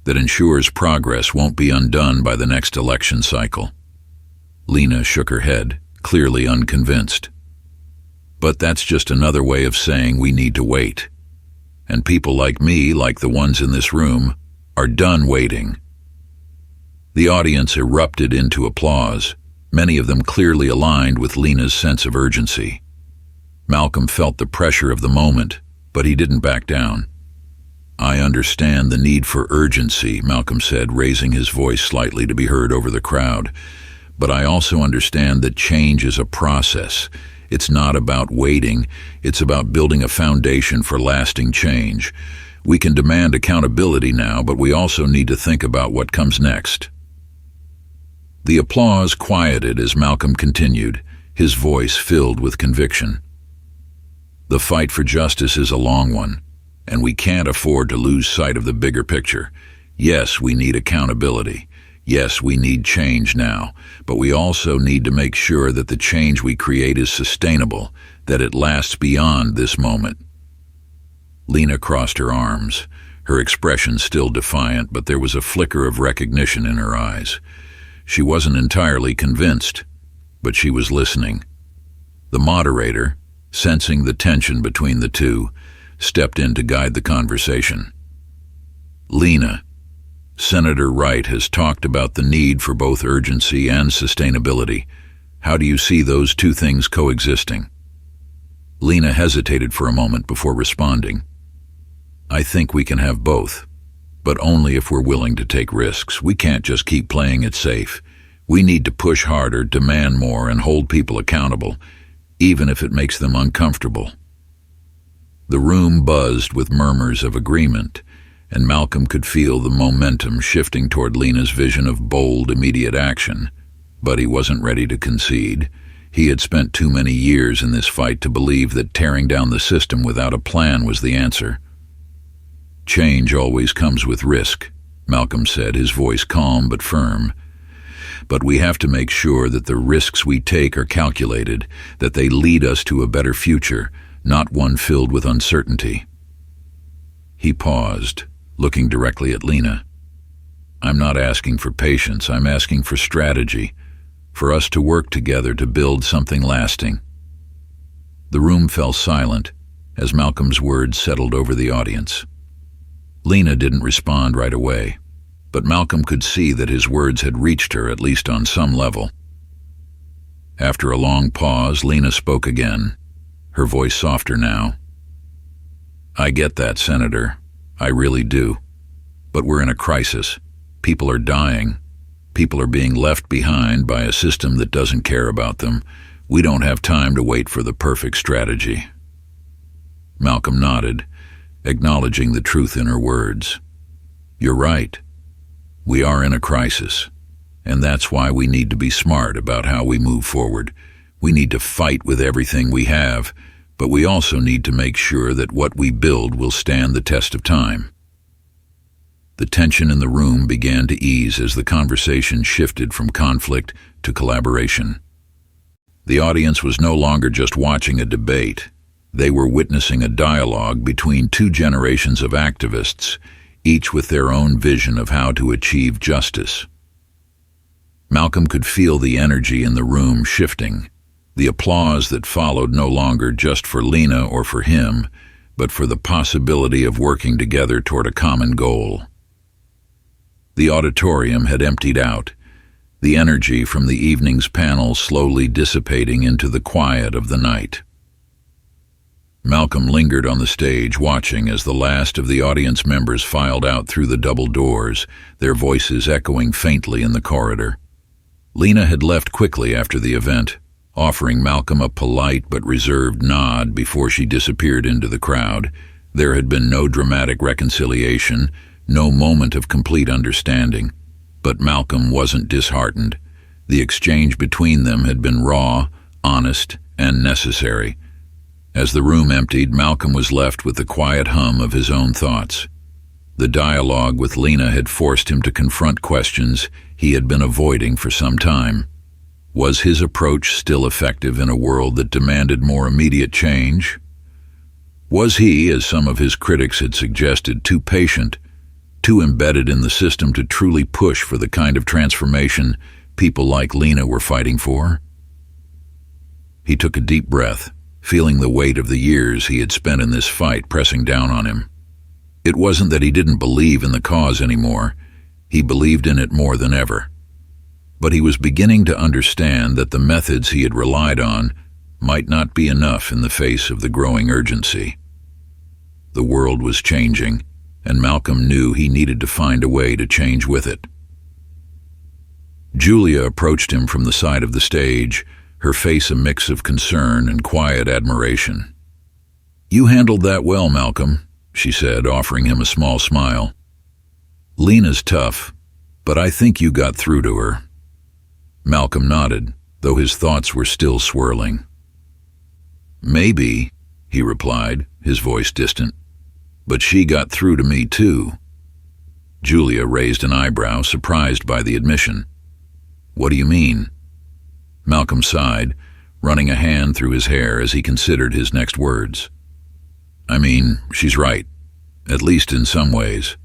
that ensures progress won't be undone by the next election cycle. Lena shook her head, clearly unconvinced. But that's just another way of saying we need to wait. And people like me, like the ones in this room, are done waiting. The audience erupted into applause, many of them clearly aligned with Lena's sense of urgency. Malcolm felt the pressure of the moment, but he didn't back down. "I understand the need for urgency," Malcolm said, raising his voice slightly to be heard over the crowd. "But I also understand that change is a process. It's not about waiting, it's about building a foundation for lasting change. We can demand accountability now, but we also need to think about what comes next." The applause quieted as Malcolm continued, his voice filled with conviction. "The fight for justice is a long one, and we can't afford to lose sight of the bigger picture. Yes, we need accountability. Yes, we need change now, but we also need to make sure that the change we create is sustainable, that it lasts beyond this moment." Lena crossed her arms, her expression still defiant, but there was a flicker of recognition in her eyes. She wasn't entirely convinced, but she was listening. The moderator, sensing the tension between the two, stepped in to guide the conversation. "Lena, Senator Wright has talked about the need for both urgency and sustainability. How do you see those two things coexisting?" Lena hesitated for a moment before responding. "I think we can have both, but only if we're willing to take risks. We can't just keep playing it safe. We need to push harder, demand more, and hold people accountable, even if it makes them uncomfortable." The room buzzed with murmurs of agreement, and Malcolm could feel the momentum shifting toward Lena's vision of bold, immediate action. But he wasn't ready to concede. He had spent too many years in this fight to believe that tearing down the system without a plan was the answer. "Change always comes with risk," Malcolm said, his voice calm but firm. "But we have to make sure that the risks we take are calculated, that they lead us to a better future, not one filled with uncertainty." He paused, looking directly at Lena. "I'm not asking for patience, I'm asking for strategy, for us to work together to build something lasting." The room fell silent as Malcolm's words settled over the audience. Lena didn't respond right away, but Malcolm could see that his words had reached her, at least on some level. After a long pause, Lena spoke again, her voice softer now. "I get that, Senator. I really do. But we're in a crisis. People are dying. People are being left behind by a system that doesn't care about them. We don't have time to wait for the perfect strategy." Malcolm nodded, acknowledging the truth in her words. "You're right. We are in a crisis, and that's why we need to be smart about how we move forward. We need to fight with everything we have, but we also need to make sure that what we build will stand the test of time." The tension in the room began to ease as the conversation shifted from conflict to collaboration. The audience was no longer just watching a debate. They were witnessing a dialogue between two generations of activists, each with their own vision of how to achieve justice. Malcolm could feel the energy in the room shifting, the applause that followed no longer just for Lena or for him, but for the possibility of working together toward a common goal. The auditorium had emptied out, the energy from the evening's panel slowly dissipating into the quiet of the night. Malcolm lingered on the stage, watching as the last of the audience members filed out through the double doors, their voices echoing faintly in the corridor. Lena had left quickly after the event, offering Malcolm a polite but reserved nod before she disappeared into the crowd. There had been no dramatic reconciliation, no moment of complete understanding. But Malcolm wasn't disheartened. The exchange between them had been raw, honest, and necessary. As the room emptied, Malcolm was left with the quiet hum of his own thoughts. The dialogue with Lena had forced him to confront questions he had been avoiding for some time. Was his approach still effective in a world that demanded more immediate change? Was he, as some of his critics had suggested, too patient, too embedded in the system to truly push for the kind of transformation people like Lena were fighting for? He took a deep breath, feeling the weight of the years he had spent in this fight pressing down on him. It wasn't that he didn't believe in the cause anymore. He believed in it more than ever. But he was beginning to understand that the methods he had relied on might not be enough in the face of the growing urgency. The world was changing, and Malcolm knew he needed to find a way to change with it. Julia approached him from the side of the stage, her face a mix of concern and quiet admiration. "You handled that well, Malcolm," she said, offering him a small smile. "Lena's tough, but I think you got through to her." Malcolm nodded, though his thoughts were still swirling. "Maybe," he replied, his voice distant, "but she got through to me too." Julia raised an eyebrow, surprised by the admission. "What do you mean?" Malcolm sighed, running a hand through his hair as he considered his next words. "I mean, she's right, at least in some ways.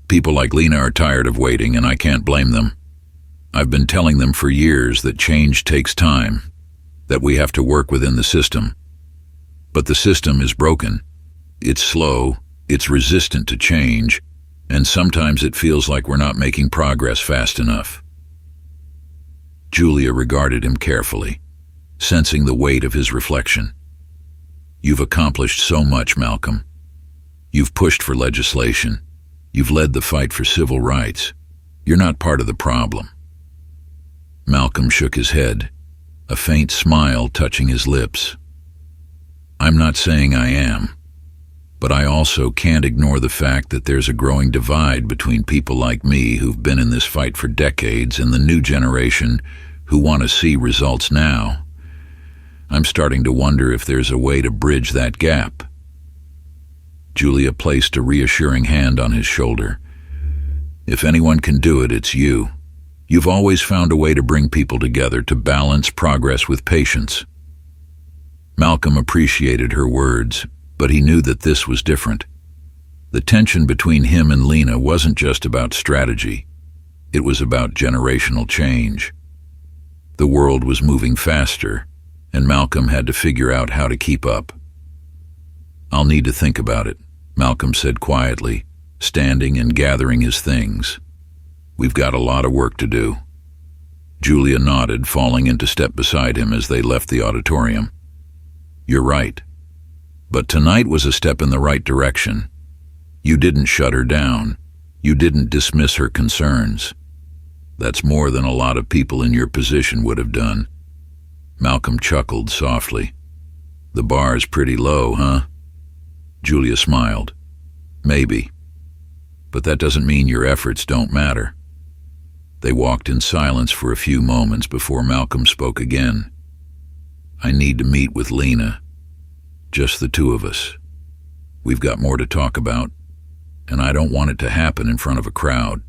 People like Lena are tired of waiting, and I can't blame them. I've been telling them for years that change takes time, that we have to work within the system. But the system is broken. It's slow, it's resistant to change, and sometimes it feels like we're not making progress fast enough." Julia regarded him carefully, sensing the weight of his reflection. "You've accomplished so much, Malcolm. You've pushed for legislation. You've led the fight for civil rights. You're not part of the problem." Malcolm shook his head, a faint smile touching his lips. "I'm not saying I am, but I also can't ignore the fact that there's a growing divide between people like me who've been in this fight for decades and the new generation who want to see results now. I'm starting to wonder if there's a way to bridge that gap." Julia placed a reassuring hand on his shoulder. "If anyone can do it, it's you. You've always found a way to bring people together, to balance progress with patience." Malcolm appreciated her words, but he knew that this was different. The tension between him and Lena wasn't just about strategy. It was about generational change. The world was moving faster, and Malcolm had to figure out how to keep up. "I'll need to think about it," Malcolm said quietly, standing and gathering his things. "We've got a lot of work to do." Julia nodded, falling into step beside him as they left the auditorium. "You're right. But tonight was a step in the right direction. You didn't shut her down. You didn't dismiss her concerns. That's more than a lot of people in your position would have done." Malcolm chuckled softly. "The bar's pretty low, huh?" Julia smiled. "Maybe. But that doesn't mean your efforts don't matter." They walked in silence for a few moments before Malcolm spoke again. "I need to meet with Lena. Just the two of us. We've got more to talk about, and I don't want it to happen in front of a crowd.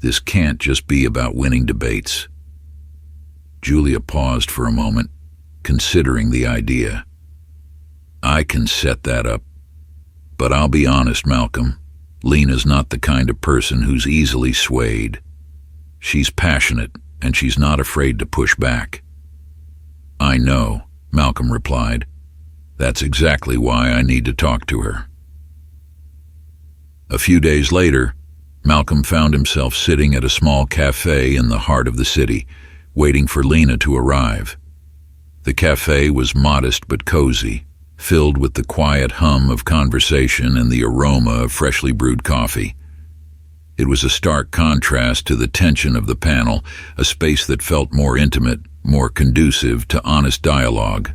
This can't just be about winning debates." Julia paused for a moment, considering the idea. "I can set that up. But I'll be honest, Malcolm, Lena's not the kind of person who's easily swayed. She's passionate, and she's not afraid to push back." "I know," Malcolm replied. "That's exactly why I need to talk to her." A few days later, Malcolm found himself sitting at a small cafe in the heart of the city, waiting for Lena to arrive. The cafe was modest but cozy, filled with the quiet hum of conversation and the aroma of freshly brewed coffee. It was a stark contrast to the tension of the panel, a space that felt more intimate, more conducive to honest dialogue.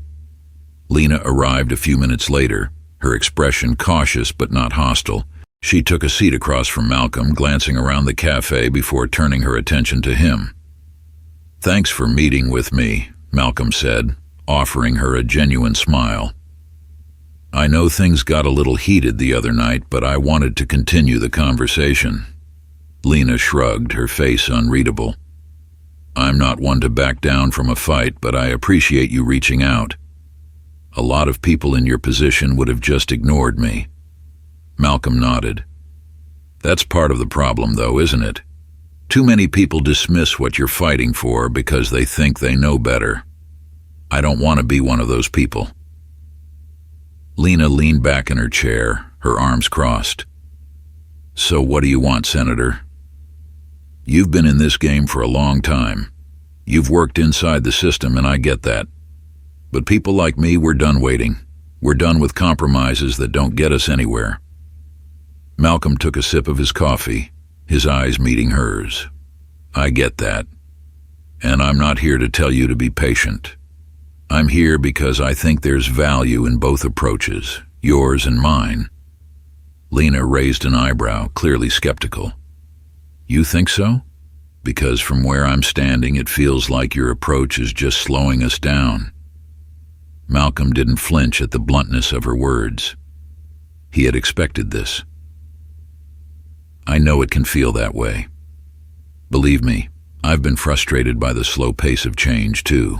Lena arrived a few minutes later, her expression cautious but not hostile. She took a seat across from Malcolm, glancing around the cafe before turning her attention to him. "Thanks for meeting with me," Malcolm said, offering her a genuine smile. I know things got a little heated the other night, but I wanted to continue the conversation. Lena shrugged, her face unreadable. I'm not one to back down from a fight, but I appreciate you reaching out. A lot of people in your position would have just ignored me. Malcolm nodded. That's part of the problem, though, isn't it? Too many people dismiss what you're fighting for because they think they know better. I don't want to be one of those people. Lena leaned back in her chair, her arms crossed. So what do you want, Senator? You've been in this game for a long time. You've worked inside the system, and I get that. But people like me, we're done waiting. We're done with compromises that don't get us anywhere. Malcolm took a sip of his coffee, his eyes meeting hers. I get that. And I'm not here to tell you to be patient. I'm here because I think there's value in both approaches, yours and mine. Lena raised an eyebrow, clearly skeptical. You think so? Because from where I'm standing, it feels like your approach is just slowing us down. Malcolm didn't flinch at the bluntness of her words. He had expected this. I know it can feel that way. Believe me, I've been frustrated by the slow pace of change too,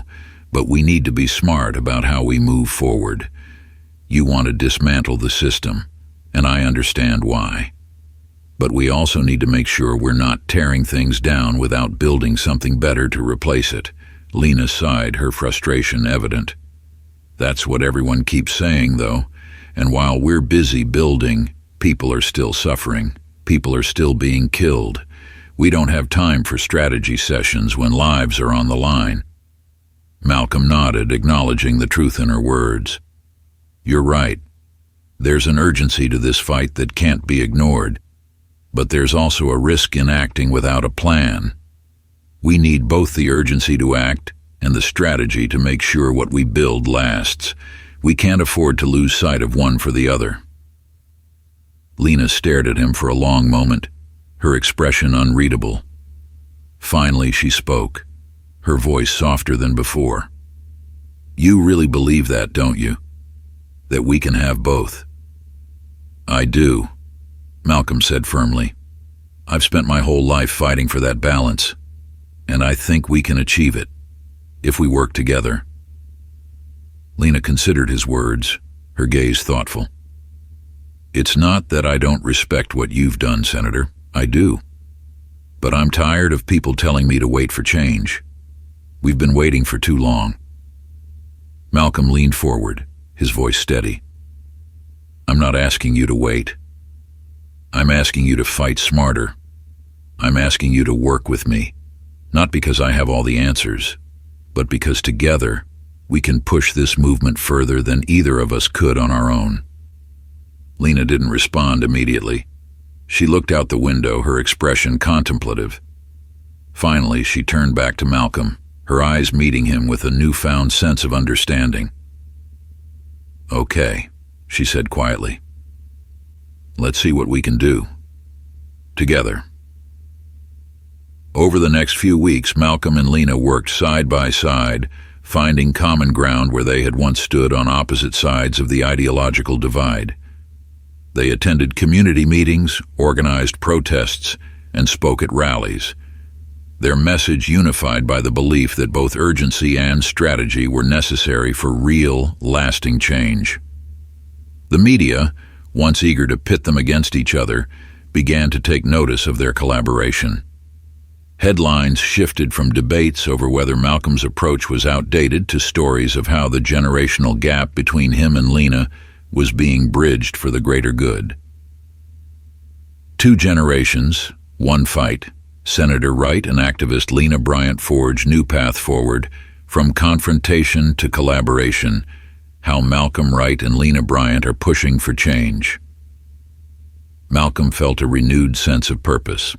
but we need to be smart about how we move forward. You want to dismantle the system, and I understand why. But we also need to make sure we're not tearing things down without building something better to replace it. Lena sighed, her frustration evident. That's what everyone keeps saying, though, and while we're busy building, people are still suffering. People are still being killed. We don't have time for strategy sessions when lives are on the line. Malcolm nodded, acknowledging the truth in her words. You're right. There's an urgency to this fight that can't be ignored. But there's also a risk in acting without a plan. We need both the urgency to act and the strategy to make sure what we build lasts. We can't afford to lose sight of one for the other. Lena stared at him for a long moment, her expression unreadable. Finally, she spoke, her voice softer than before. You really believe that, don't you? That we can have both? I do, Malcolm said firmly. I've spent my whole life fighting for that balance, and I think we can achieve it, if we work together. Lena considered his words, her gaze thoughtful. It's not that I don't respect what you've done, Senator. I do. But I'm tired of people telling me to wait for change. We've been waiting for too long. Malcolm leaned forward, his voice steady. I'm not asking you to wait. I'm asking you to fight smarter. I'm asking you to work with me, not because I have all the answers, but because together we can push this movement further than either of us could on our own. Lena didn't respond immediately. She looked out the window, her expression contemplative. Finally, she turned back to Malcolm, her eyes meeting him with a newfound sense of understanding. Okay, she said quietly. Let's see what we can do. Together. Over the next few weeks, Malcolm and Lena worked side by side, finding common ground where they had once stood on opposite sides of the ideological divide. They attended community meetings, organized protests, and spoke at rallies. Their message unified by the belief that both urgency and strategy were necessary for real, lasting change. The media, once eager to pit them against each other, began to take notice of their collaboration. Headlines shifted from debates over whether Malcolm's approach was outdated to stories of how the generational gap between him and Lena was being bridged for the greater good. 2 generations, one fight. Senator Wright and activist Lena Bryant forged new path forward, from confrontation to collaboration, how Malcolm Wright and Lena Bryant are pushing for change. Malcolm felt a renewed sense of purpose.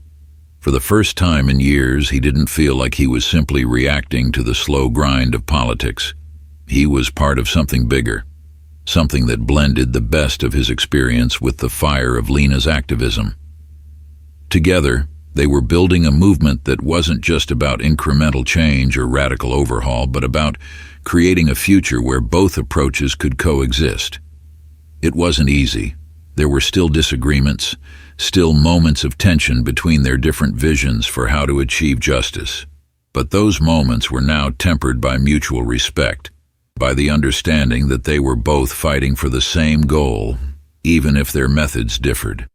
For the first time in years, he didn't feel like he was simply reacting to the slow grind of politics. He was part of something bigger, something that blended the best of his experience with the fire of Lena's activism. Together, they were building a movement that wasn't just about incremental change or radical overhaul, but about creating a future where both approaches could coexist. It wasn't easy. There were still disagreements, still moments of tension between their different visions for how to achieve justice. But those moments were now tempered by mutual respect, by the understanding that they were both fighting for the same goal, even if their methods differed.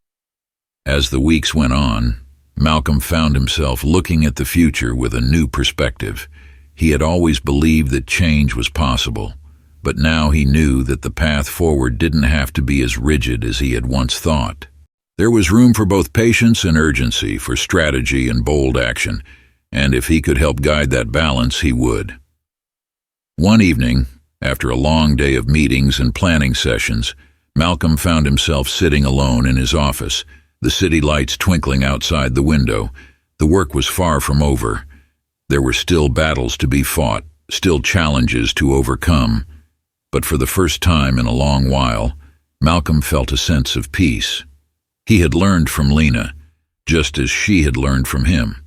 As the weeks went on, Malcolm found himself looking at the future with a new perspective. He had always believed that change was possible, but now he knew that the path forward didn't have to be as rigid as he had once thought. There was room for both patience and urgency, for strategy and bold action, and if he could help guide that balance, he would. One evening, after a long day of meetings and planning sessions, Malcolm found himself sitting alone in his office, the city lights twinkling outside the window. The work was far from over. There were still battles to be fought, still challenges to overcome. But for the first time in a long while, Malcolm felt a sense of peace. He had learned from Lena, just as she had learned from him.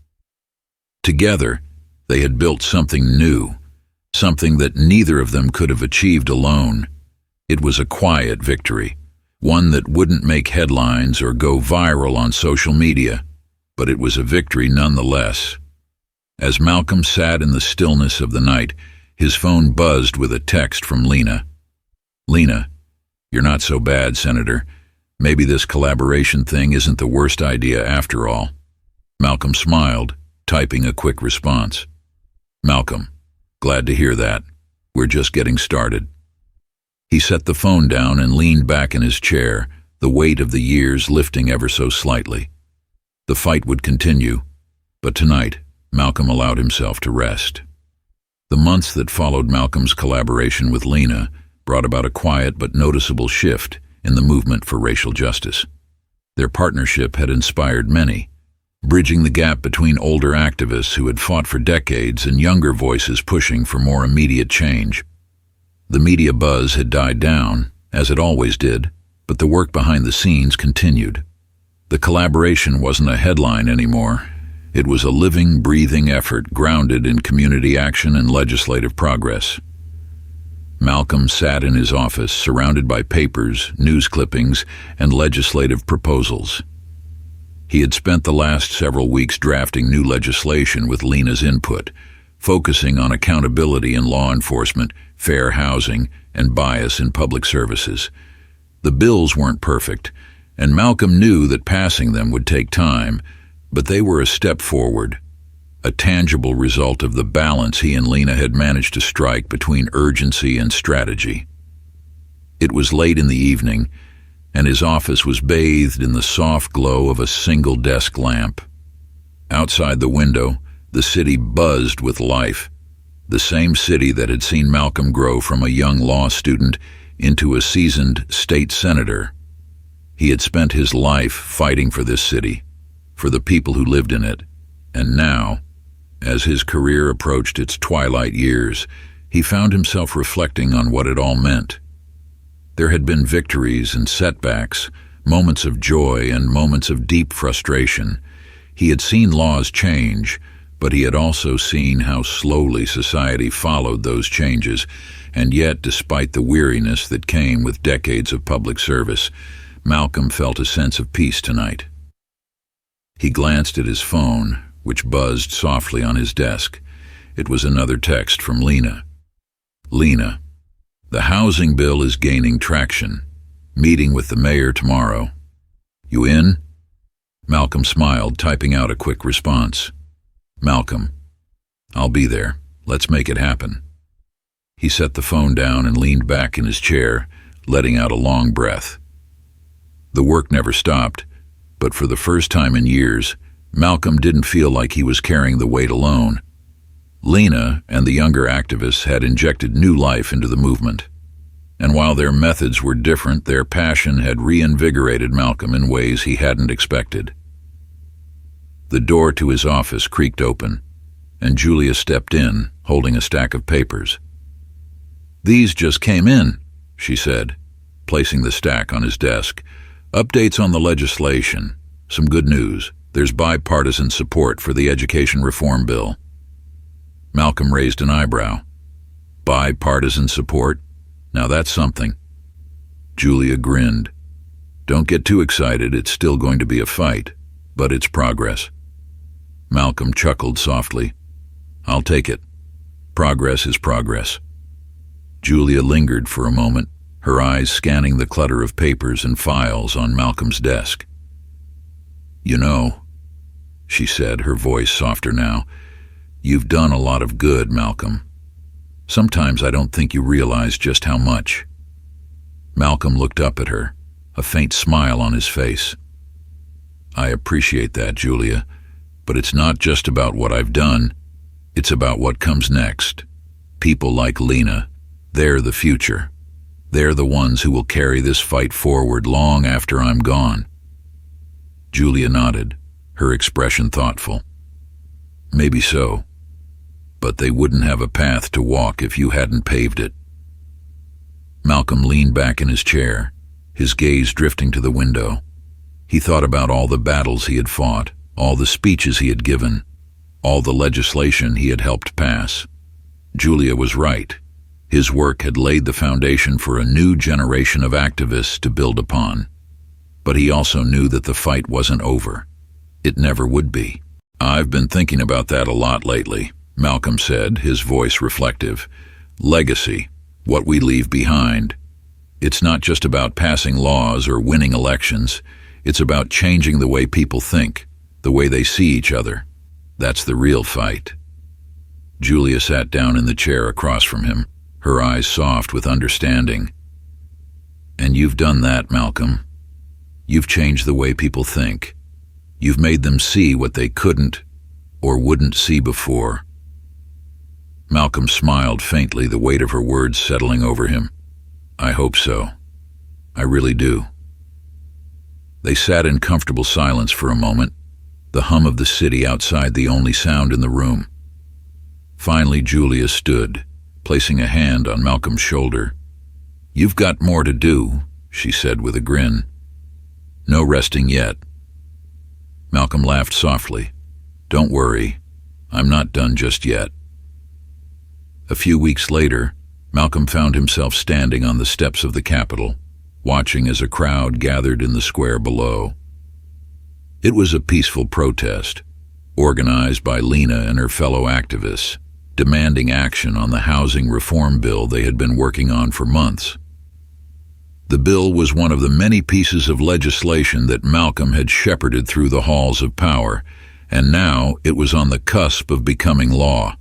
Together, they had built something new, something that neither of them could have achieved alone. It was a quiet victory, one that wouldn't make headlines or go viral on social media, but it was a victory nonetheless. As Malcolm sat in the stillness of the night, his phone buzzed with a text from Lena. "Lena, you're not so bad, Senator. Maybe this collaboration thing isn't the worst idea after all." Malcolm smiled, typing a quick response. "Malcolm, glad to hear that. We're just getting started." He set the phone down and leaned back in his chair, the weight of the years lifting ever so slightly. The fight would continue, but tonight, Malcolm allowed himself to rest. The months that followed Malcolm's collaboration with Lena brought about a quiet but noticeable shift in the movement for racial justice. Their partnership had inspired many, bridging the gap between older activists who had fought for decades and younger voices pushing for more immediate change. The media buzz had died down, as it always did, but the work behind the scenes continued. The collaboration wasn't a headline anymore. It was a living, breathing effort grounded in community action and legislative progress. Malcolm sat in his office, surrounded by papers, news clippings, and legislative proposals. He had spent the last several weeks drafting new legislation with Lena's input, focusing on accountability in law enforcement, fair housing, and bias in public services. The bills weren't perfect, and Malcolm knew that passing them would take time, but they were a step forward, a tangible result of the balance he and Lena had managed to strike between urgency and strategy. It was late in the evening, and his office was bathed in the soft glow of a single desk lamp. Outside the window, the city buzzed with life, the same city that had seen Malcolm grow from a young law student into a seasoned state senator. He had spent his life fighting for this city, for the people who lived in it, and now, as his career approached its twilight years, he found himself reflecting on what it all meant. There had been victories and setbacks, moments of joy and moments of deep frustration. He had seen laws change, but he had also seen how slowly society followed those changes, and yet, despite the weariness that came with decades of public service, Malcolm felt a sense of peace tonight. He glanced at his phone, which buzzed softly on his desk. It was another text from Lena. "Lena, the housing bill is gaining traction. Meeting with the mayor tomorrow. You in?" Malcolm smiled, typing out a quick response. "Malcolm, I'll be there. Let's make it happen." He set the phone down and leaned back in his chair, letting out a long breath. The work never stopped, but for the first time in years, Malcolm didn't feel like he was carrying the weight alone. Lena and the younger activists had injected new life into the movement, and while their methods were different, their passion had reinvigorated Malcolm in ways he hadn't expected. The door to his office creaked open, and Julia stepped in, holding a stack of papers. "These just came in," she said, placing the stack on his desk. "Updates on the legislation. Some good news. There's bipartisan support for the education reform bill." Malcolm raised an eyebrow. "Bipartisan support? Now that's something." Julia grinned. Don't get too excited, it's still going to be a fight, but it's progress. Malcolm chuckled softly. I'll take it. Progress is progress. Julia lingered for a moment, her eyes scanning the clutter of papers and files on Malcolm's desk. You know, she said, her voice softer now, you've done a lot of good, Malcolm. Sometimes I don't think you realize just how much. Malcolm looked up at her, a faint smile on his face. I appreciate that, Julia, but it's not just about what I've done, it's about what comes next. People like Lena, they're the future. They're the ones who will carry this fight forward long after I'm gone. Julia nodded, her expression thoughtful. Maybe so, but they wouldn't have a path to walk if you hadn't paved it. Malcolm leaned back in his chair, his gaze drifting to the window. He thought about all the battles he had fought, all the speeches he had given, all the legislation he had helped pass. Julia was right. His work had laid the foundation for a new generation of activists to build upon. But he also knew that the fight wasn't over. It never would be. I've been thinking about that a lot lately, Malcolm said, his voice reflective. Legacy, what we leave behind. It's not just about passing laws or winning elections. It's about changing the way people think, the way they see each other. That's the real fight. Julia sat down in the chair across from him, her eyes soft with understanding. And you've done that, Malcolm. You've changed the way people think. You've made them see what they couldn't or wouldn't see before. Malcolm smiled faintly, the weight of her words settling over him. I hope so. I really do. They sat in comfortable silence for a moment, the hum of the city outside the only sound in the room. Finally, Julia stood, placing a hand on Malcolm's shoulder. You've got more to do, she said with a grin. No resting yet. Malcolm laughed softly. Don't worry, I'm not done just yet. A few weeks later, Malcolm found himself standing on the steps of the Capitol, watching as a crowd gathered in the square below. It was a peaceful protest, organized by Lena and her fellow activists, demanding action on the housing reform bill they had been working on for months. The bill was one of the many pieces of legislation that Malcolm had shepherded through the halls of power, and now it was on the cusp of becoming law.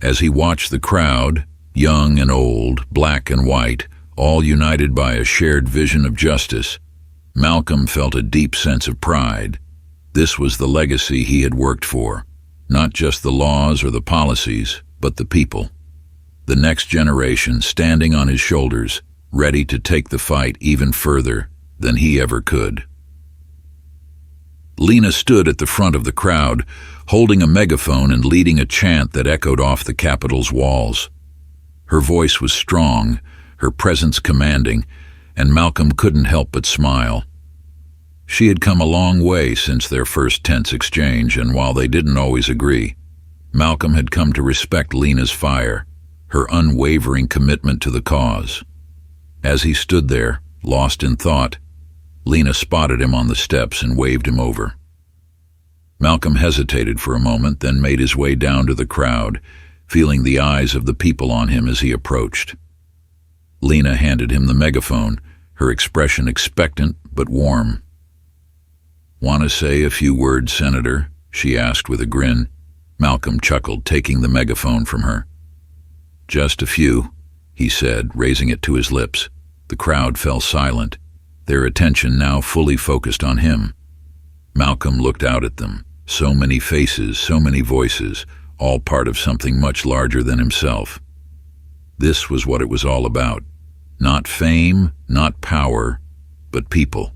As he watched the crowd, young and old, black and white, all united by a shared vision of justice, Malcolm felt a deep sense of pride. This was the legacy he had worked for, not just the laws or the policies, but the people. The next generation standing on his shoulders, ready to take the fight even further than he ever could. Lena stood at the front of the crowd, holding a megaphone and leading a chant that echoed off the Capitol's walls. Her voice was strong, her presence commanding, and Malcolm couldn't help but smile. She had come a long way since their first tense exchange, and while they didn't always agree, Malcolm had come to respect Lena's fire, her unwavering commitment to the cause. As he stood there, lost in thought, Lena spotted him on the steps and waved him over. Malcolm hesitated for a moment, then made his way down to the crowd, feeling the eyes of the people on him as he approached. Lena handed him the megaphone, her expression expectant but warm. "Want to say a few words, Senator?" she asked with a grin. Malcolm chuckled, taking the megaphone from her. "Just a few," he said, raising it to his lips. The crowd fell silent, their attention now fully focused on him. Malcolm looked out at them. So many faces, so many voices, all part of something much larger than himself. This was what it was all about. Not fame, not power, but people.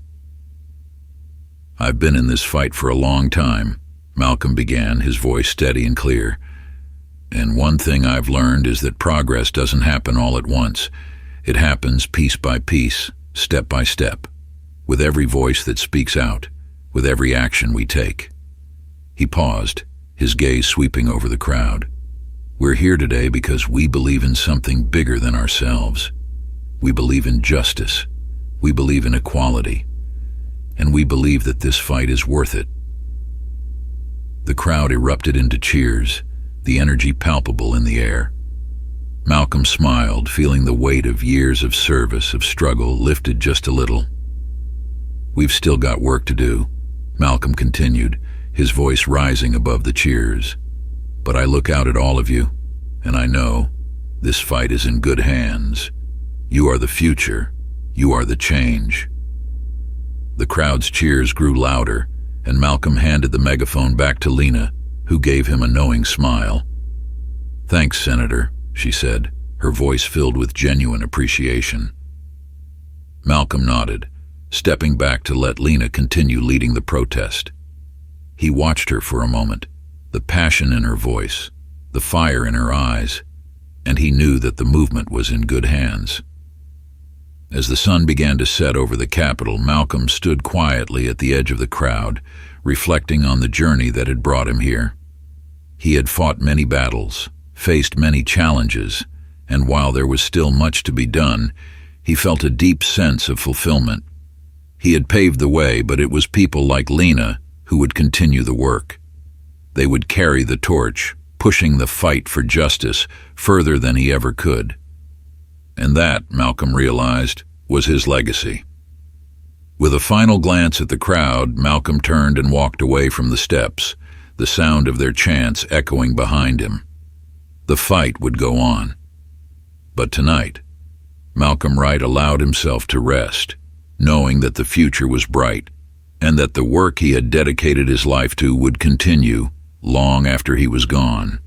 "I've been in this fight for a long time," Malcolm began, his voice steady and clear. "And one thing I've learned is that progress doesn't happen all at once. It happens piece by piece, step by step, with every voice that speaks out, with every action we take." He paused, his gaze sweeping over the crowd. "We're here today because we believe in something bigger than ourselves. We believe in justice, We believe in equality, and we believe that this fight is worth it." The crowd erupted into cheers, the energy palpable in the air. Malcolm smiled, feeling the weight of years of service, of struggle, lifted just a little. "We've still got work to do," Malcolm continued, his voice rising above the cheers. "But I look out at all of you, and I know this fight is in good hands. You are the future. You are the change." The crowd's cheers grew louder, and Malcolm handed the megaphone back to Lena, who gave him a knowing smile. "Thanks, Senator," she said, her voice filled with genuine appreciation. Malcolm nodded, stepping back to let Lena continue leading the protest. He watched her for a moment, the passion in her voice, the fire in her eyes, and he knew that the movement was in good hands. As the sun began to set over the Capitol, Malcolm stood quietly at the edge of the crowd, reflecting on the journey that had brought him here. He had fought many battles, faced many challenges, and while there was still much to be done, he felt a deep sense of fulfillment. He had paved the way, but it was people like Lena who would continue the work. They would carry the torch, pushing the fight for justice further than he ever could. And that, Malcolm realized, was his legacy. With a final glance at the crowd, Malcolm turned and walked away from the steps, the sound of their chants echoing behind him. The fight would go on. But tonight, Malcolm Wright allowed himself to rest, knowing that the future was bright, and that the work he had dedicated his life to would continue long after he was gone.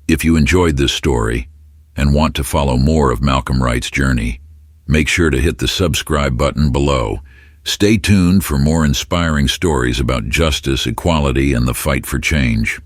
If you enjoyed this story and want to follow more of Malcolm Wright's journey, make sure to hit the subscribe button below. Stay tuned for more inspiring stories about justice, equality, and the fight for change.